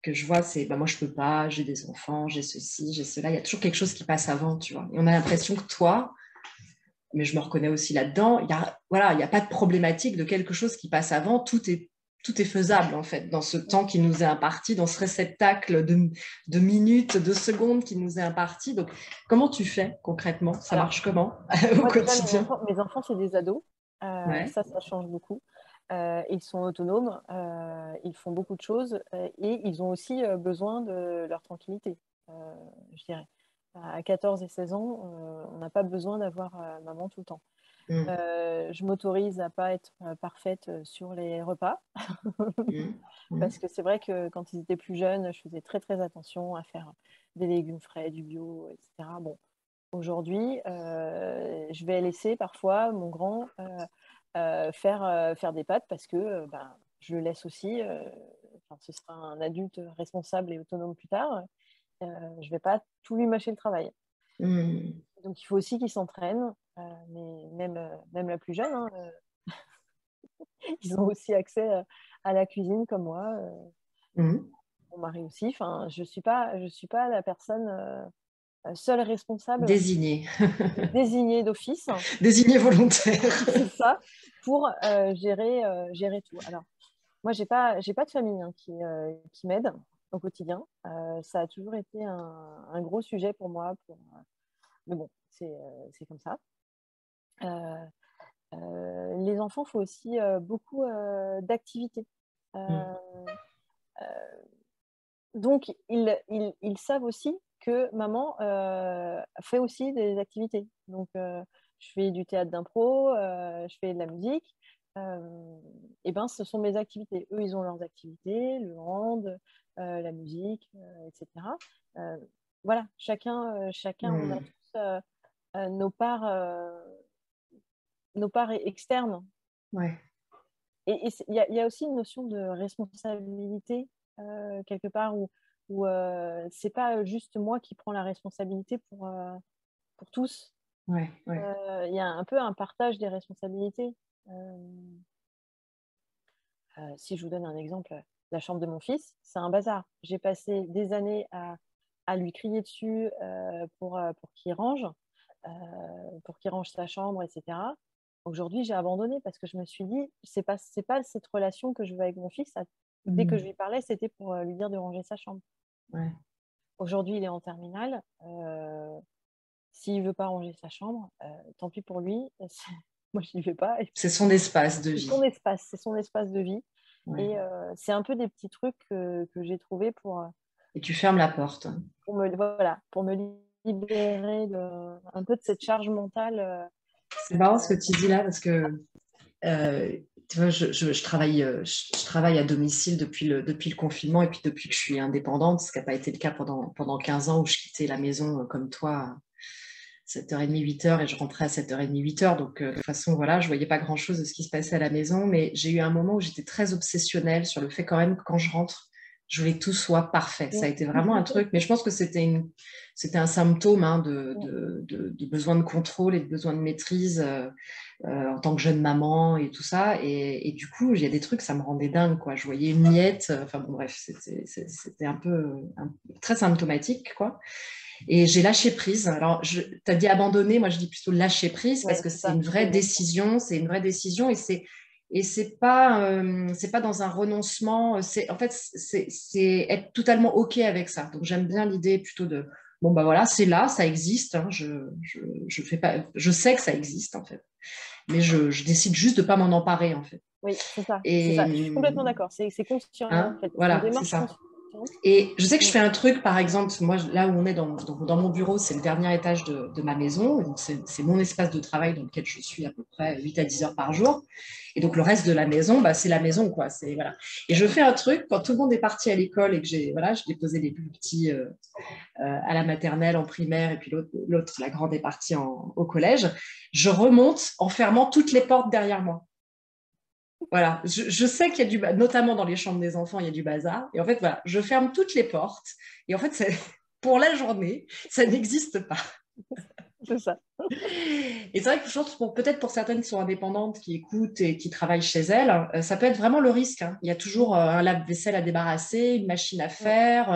que je vois, c'est moi, je peux pas, j'ai des enfants, j'ai ceci, j'ai cela. Il y a toujours quelque chose qui passe avant, tu vois. Et on a l'impression que toi, mais je me reconnais aussi là-dedans, voilà, il y a pas de problématique de quelque chose qui passe avant. Tout est faisable, en fait, dans ce temps qui nous est imparti, dans ce réceptacle de minutes, de secondes qui nous est imparti. Donc, comment tu fais concrètement? Ça Alors, marche comment au moi, déjà, quotidien? mes enfants c'est des ados. Ouais. Ça change beaucoup. Ils sont autonomes, ils font beaucoup de choses et ils ont aussi besoin de leur tranquillité, je dirais. À 14 et 16 ans, on n'a pas besoin d'avoir maman tout le temps. Mmh. Je m'autorise à pas être parfaite sur les repas Mmh. Mmh. parce que c'est vrai que quand ils étaient plus jeunes, je faisais très très attention à faire des légumes frais, du bio, etc. Bon, aujourd'hui, je vais laisser parfois mon grand faire des pâtes parce que ben, je le laisse aussi. Ce sera un adulte responsable et autonome plus tard. Je ne vais pas tout lui mâcher le travail. Mmh. Donc, il faut aussi qu'il s'entraîne. Mais même la plus jeune, hein, ils ont aussi accès à la cuisine comme moi. Mmh. Mon mari aussi. Enfin, je suis pas la personne seule responsable Désigné. désignée d'office. Désigné volontaire. C'est ça, pour gérer tout. Alors, moi, j'ai pas de famille hein, qui m'aide au quotidien. Ça a toujours été un gros sujet pour moi. Mais bon, c'est comme ça. Les enfants, il faut aussi beaucoup d'activités. Mmh. Euh, donc, ils savent aussi que maman fait aussi des activités. Donc, je fais du théâtre d'impro, je fais de la musique. Et ben, ce sont mes activités. Eux, ils ont leurs activités, le hand, la musique, etc. Euh, voilà, chacun, on a Mmh. tous nos parts externes. Ouais. Et il y a aussi une notion de responsabilité quelque part où c'est pas juste moi qui prends la responsabilité pour tous. Ouais. Ouais. Il y a un peu un partage des responsabilités. Euh, si je vous donne un exemple, la chambre de mon fils, c'est un bazar. J'ai passé des années à lui crier dessus euh, pour qu'il range sa chambre, etc. Aujourd'hui, j'ai abandonné parce que je me suis dit, c'est pas cette relation que je veux avec mon fils. Dès que je Mmh. lui parlais, c'était pour lui dire de ranger sa chambre. Ouais. Aujourd'hui, il est en terminale. S'il veut pas ranger sa chambre, tant pis pour lui. Moi, je n'y vais pas. Et C'est son espace de vie. c'est son espace de vie. Ouais. Et c'est un peu des petits trucs que j'ai trouvés Et tu fermes la porte. pour me libérer un peu de cette charge mentale. C'est marrant ce que tu dis là parce que tu vois, je travaille à domicile depuis le confinement et puis depuis que je suis indépendante, ce qui n'a pas été le cas pendant 15 ans où je quittais la maison comme toi à 7h30, 8h et je rentrais à 7h30, 8h. Donc, de toute façon, voilà, je ne voyais pas grand-chose de ce qui se passait à la maison, mais j'ai eu un moment où j'étais très obsessionnelle sur le fait quand même que quand je rentre, je voulais que tout soit parfait. Ça a été vraiment un truc, mais je pense que c'était un symptôme hein, de besoin de contrôle et de besoin de maîtrise en tant que jeune maman et tout ça. Et du coup, il y a des trucs, ça me rendait dingue, quoi. Je voyais une miette, enfin bon, bref, c'était un peu très symptomatique, quoi. Et j'ai lâché prise. Alors, tu as dit abandonner, moi je dis plutôt lâcher prise Ouais, parce que c'est c'est ça, une c'est vraie exactement. décision, et c'est pas dans un renoncement, en fait c'est être totalement ok avec ça. Donc j'aime bien l'idée plutôt de bon bah voilà, c'est là, ça existe, hein, je fais pas, je sais que ça existe en fait, mais je décide juste de pas m'en emparer en fait. Oui, c'est ça, c'est Et ça. Je suis complètement d'accord. C'est conscient, en hein, fait. C'est une voilà, c'est démarche ça. consciente. Et je sais que je Mm. fais un truc, par exemple, moi, là où on est dans mon bureau, c'est le dernier étage de ma maison. Donc, c'est mon espace de travail dans lequel je suis à peu près 8 à 10 heures par jour. Et donc, le reste de la maison, bah, c'est la maison, quoi. Voilà. Et je fais un truc, quand tout le monde est parti à l'école et que j'ai déposé les plus petits à la maternelle, en primaire, et puis l'autre la grande, est partie au collège, je remonte en fermant toutes les portes derrière moi. Voilà, je sais qu'il y a notamment dans les chambres des enfants, il y a du bazar. Et en fait, voilà, je ferme toutes les portes. Et en fait, pour la journée, ça n'existe pas. C'est ça. Et c'est vrai que je pense peut-être pour certaines qui sont indépendantes, qui écoutent et qui travaillent chez elles, ça peut être vraiment le risque, hein. Il y a toujours un lave-vaisselle à débarrasser, une machine à Mm. faire,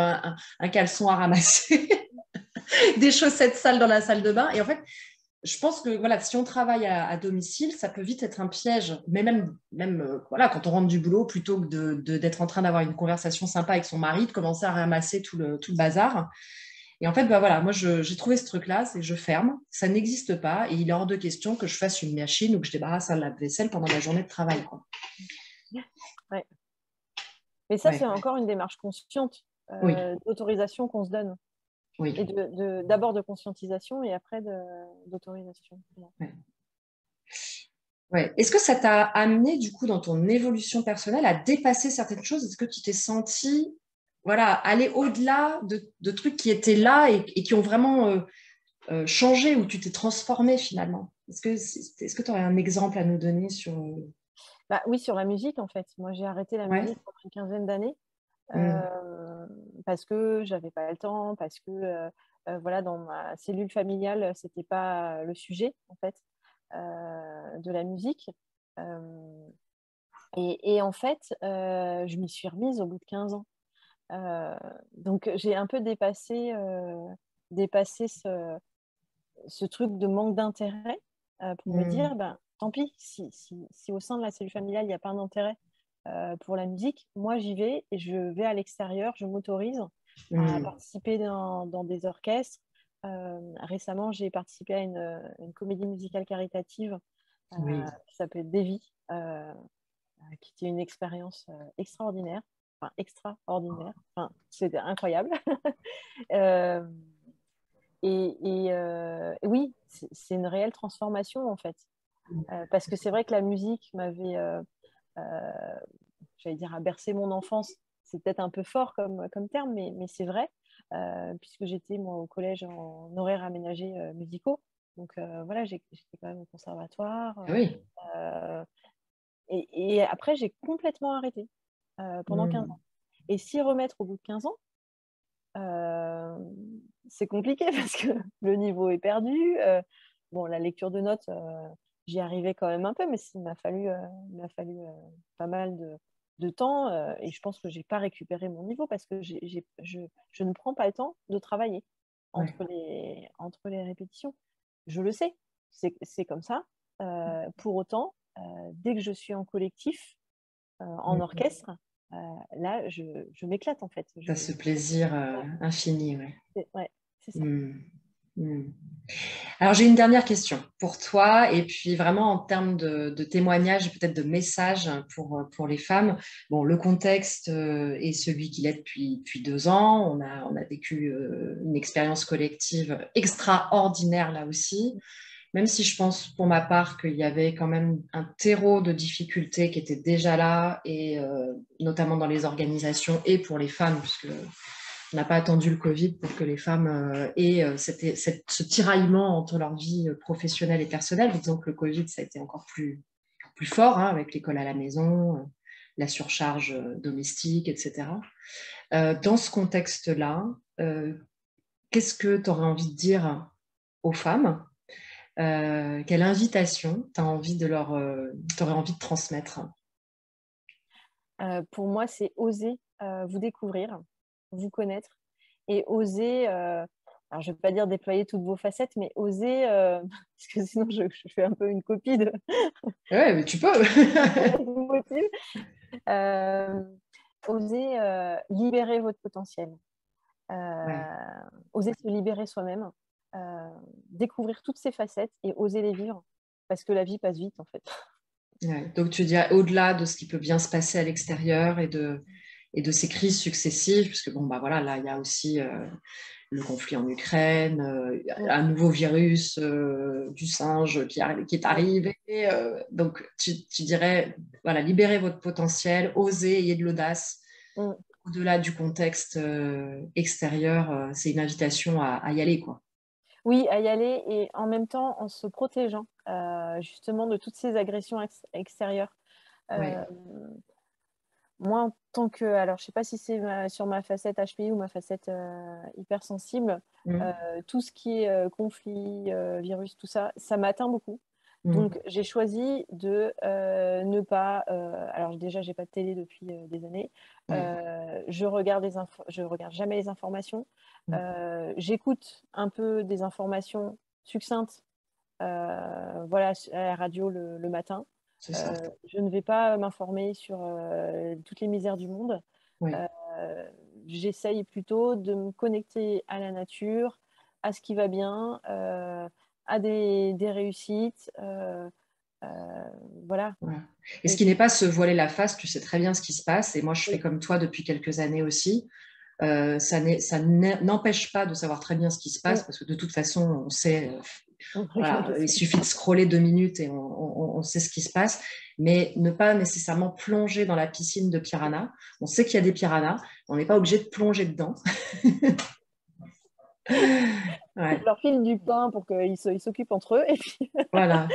un caleçon à ramasser, des chaussettes sales dans la salle de bain. Et en fait, je pense que voilà, si on travaille à domicile, ça peut vite être un piège. Mais même voilà, quand on rentre du boulot, plutôt que d'être en train d'avoir une conversation sympa avec son mari, de commencer à ramasser tout le bazar. Et en fait, bah voilà, moi, j'ai trouvé ce truc-là, c'est que je ferme, ça n'existe pas, et il est hors de question que je fasse une machine ou que je débarrasse un lave-vaisselle pendant ma journée de travail, quoi. Ouais. Mais ça, c'est Ouais, encore une démarche consciente oui, d'autorisation qu'on se donne. Et oui. d'abord de conscientisation et après d'autorisation. Ouais. Ouais. Est-ce que ça t'a amené, du coup, dans ton évolution personnelle, à dépasser certaines choses? Est-ce que tu t'es senti, voilà, aller au-delà de trucs qui étaient là et qui ont vraiment changé, ou tu t'es transformé finalement? Est-ce que tu aurais un exemple à nous donner sur... Bah, oui, sur la musique, en fait. Moi, j'ai arrêté la Ouais. musique pendant une quinzaine d'années Mm. parce que j'avais pas le temps, parce que voilà, dans ma cellule familiale, c'était pas le sujet, en fait, de la musique. Euh, et en fait, je m'y suis remise au bout de 15 ans. Euh, donc, j'ai un peu dépassé ce truc de manque d'intérêt pour me Mm. dire, ben, tant pis, si au sein de la cellule familiale, il n'y a pas d'intérêt pour la musique, moi j'y vais et je vais à l'extérieur, je m'autorise à Mm. participer dans des orchestres. Récemment, j'ai participé à une comédie musicale caritative Oui. qui s'appelle Davy, qui était une expérience extraordinaire. Enfin, extraordinaire. Enfin, c'était incroyable. Euh, et oui, c'est une réelle transformation en fait. Parce que c'est vrai que la musique m'avait, euh, j'allais dire, a bercé mon enfance. C'est peut-être un peu fort comme terme, mais c'est vrai, puisque j'étais moi au collège en horaire aménagé musicaux. Donc voilà, j'étais quand même au conservatoire. Ah oui. euh, et après, j'ai complètement arrêté pendant 15 Mm. ans. Et s'y remettre au bout de 15 ans, euh, c'est compliqué parce que le niveau est perdu. Bon, la lecture de notes, j'y arrivais quand même un peu, mais il m'a fallu pas mal de temps et je pense que j'ai pas récupéré mon niveau parce que je ne prends pas le temps de travailler Ouais. entre les répétitions. Je le sais, c'est comme ça. Pour autant, dès que je suis en collectif, en Mm. orchestre, euh, là, je m'éclate en fait. T'as ce plaisir Ouais, infini, ouais. ouais, c'est ça. Mm. Mm. Alors, j'ai une dernière question pour toi, et puis vraiment en termes de témoignages, et peut-être de messages pour les femmes. Bon, le contexte est celui qu'il est depuis 2 ans. On a vécu une expérience collective extraordinaire là aussi, même si je pense pour ma part qu'il y avait quand même un terreau de difficultés qui était déjà là, et notamment dans les organisations et pour les femmes, puisque on n'a pas attendu le Covid pour que les femmes aient ce tiraillement entre leur vie professionnelle et personnelle. Disons que le Covid, ça a été encore plus fort, hein, avec l'école à la maison, la surcharge domestique, etc. Dans ce contexte-là, qu'est-ce que tu aurais envie de dire aux femmes? Quelle invitation t'aurais envie de transmettre? Pour moi, c'est oser vous découvrir, vous connaître et oser, alors je ne vais pas dire déployer toutes vos facettes, mais oser, parce que sinon je fais un peu une copie de Ouais, mais tu peux. motive, euh, oser libérer votre potentiel, Ouais. oser se libérer soi-même, découvrir toutes ces facettes et oser les vivre, parce que la vie passe vite en fait. Ouais. Donc, tu dis au-delà de ce qui peut bien se passer à l'extérieur et de ces crises successives, puisque bon, bah voilà, là, il y a aussi le conflit en Ukraine, Mm. un nouveau virus du singe qui est Ouais. arrivé. Donc, tu dirais, voilà, libérez votre potentiel, osez, ayez de l'audace. Mm. Au-delà du contexte extérieur, c'est une invitation à y aller, quoi. Oui, à y aller et en même temps en se protégeant justement de toutes ces agressions extérieures. Ouais. Euh, moi, en tant que, alors je sais pas si c'est sur ma facette HPI ou ma facette hypersensible, tout ce qui est conflit, virus, tout ça, ça m'atteint beaucoup. Donc, j'ai choisi de ne pas. Alors, déjà, j'ai pas de télé depuis des années. Je regarde je regarde jamais les informations. J'écoute un peu des informations succinctes, voilà, à la radio le matin. C'est ça. Je ne vais pas m'informer sur toutes les misères du monde. Oui. J'essaye plutôt de me connecter à la nature, à ce qui va bien, à des réussites. Voilà. Voilà. Et ce qui n'est pas se voiler la face, tu sais très bien ce qui se passe. Et moi, je fais comme toi depuis quelques années aussi. Ça n'empêche pas de savoir très bien ce qui se passe, parce que de toute façon, on sait, voilà, il suffit de scroller 2 minutes et on sait ce qui se passe, mais ne pas nécessairement plonger dans la piscine de piranhas. On sait qu'il y a des piranhas, on n'est pas obligé de plonger dedans. Ouais. Je leur file du pain pour qu'ils s'occupent entre eux. Et puis, voilà.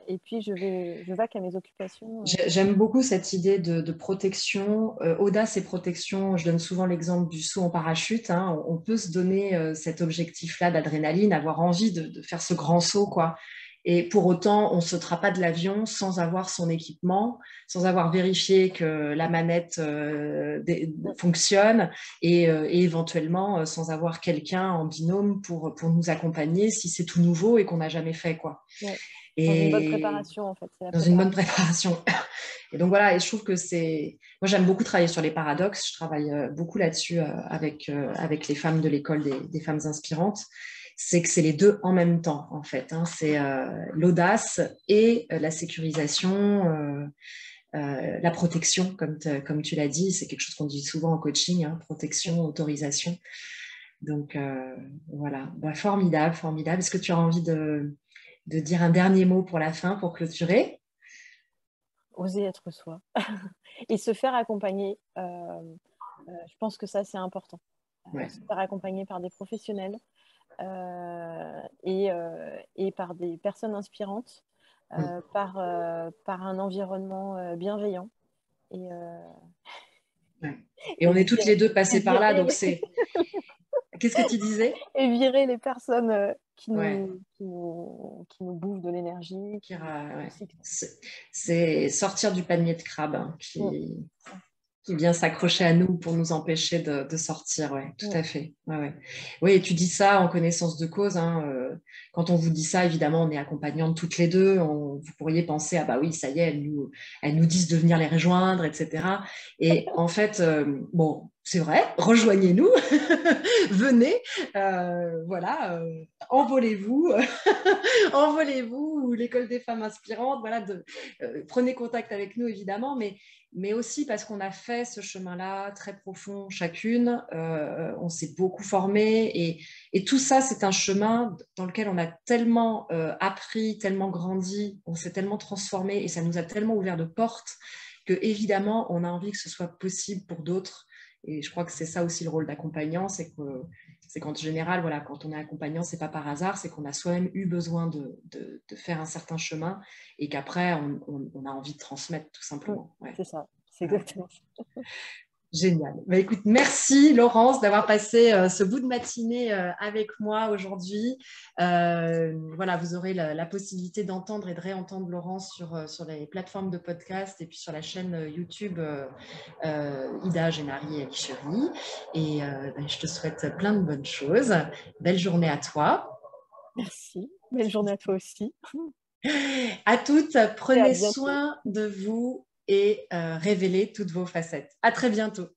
Et puis je vaque à mes occupations. J'aime beaucoup cette idée de protection, audace et protection. Je donne souvent l'exemple du saut en parachute. Hein. On peut se donner cet objectif-là d'adrénaline, avoir envie de faire ce grand saut, quoi. Et pour autant, on ne sautera pas de l'avion sans avoir son équipement, sans avoir vérifié que la manette fonctionne et éventuellement sans avoir quelqu'un en binôme pour nous accompagner si c'est tout nouveau et qu'on n'a jamais fait, quoi. Ouais. Dans une bonne préparation, en fait. Dans une bonne préparation. Et donc voilà, et je trouve que c'est... Moi, j'aime beaucoup travailler sur les paradoxes. Je travaille beaucoup là-dessus avec les femmes de l'école des femmes inspirantes. C'est que c'est les deux en même temps, en fait. Hein. C'est l'audace et la sécurisation, la protection, comme tu l'as dit. C'est quelque chose qu'on dit souvent en coaching, hein, protection, autorisation. Donc voilà, bah, formidable, formidable. Est-ce que tu as envie de dire un dernier mot pour la fin, pour clôturer? Oser être soi et se faire accompagner. Je pense que ça, c'est important. Ouais. Se faire accompagner par des professionnels et par des personnes inspirantes, par un environnement bienveillant. Et on est toutes les deux passées par là, donc c'est... Qu'est-ce que tu disais? Et virer les personnes qui nous bouffent de l'énergie. C'est sortir du panier de crabe, hein, qui vient s'accrocher à nous pour nous empêcher de sortir. Ouais, tout à fait. Oui, et tu dis ça en connaissance de cause. Hein, quand on vous dit ça, évidemment, on est accompagnantes toutes les deux. Vous pourriez penser, ah bah oui, ça y est, elles nous disent de venir les rejoindre, etc. Et en fait, bon, c'est vrai, rejoignez-nous, venez, voilà, envolez-vous, envolez-vous, l'école des femmes inspirantes, voilà, prenez contact avec nous, évidemment, mais aussi parce qu'on a fait ce chemin-là très profond chacune, on s'est beaucoup formé et tout ça, c'est un chemin dans lequel on a tellement appris, tellement grandi, on s'est tellement transformé et ça nous a tellement ouvert de portes que évidemment, on a envie que ce soit possible pour d'autres. Et je crois que c'est ça aussi le rôle d'accompagnant, c'est qu'en général, voilà, quand on est accompagnant, c'est pas par hasard, c'est qu'on a soi-même eu besoin de faire un certain chemin et qu'après, on a envie de transmettre tout simplement. Ouais. C'est ça, c'est exactement ça. Génial. Bah, écoute, merci Laurence d'avoir passé ce bout de matinée avec moi aujourd'hui. Voilà, vous aurez la possibilité d'entendre et de réentendre Laurence sur les plateformes de podcast et puis sur la chaîne YouTube Ida Gennari Alichéry. Et je te souhaite plein de bonnes choses. Belle journée à toi. Merci. Belle journée à toi aussi. À toutes, prenez soin de vous et révélez toutes vos facettes. À très bientôt.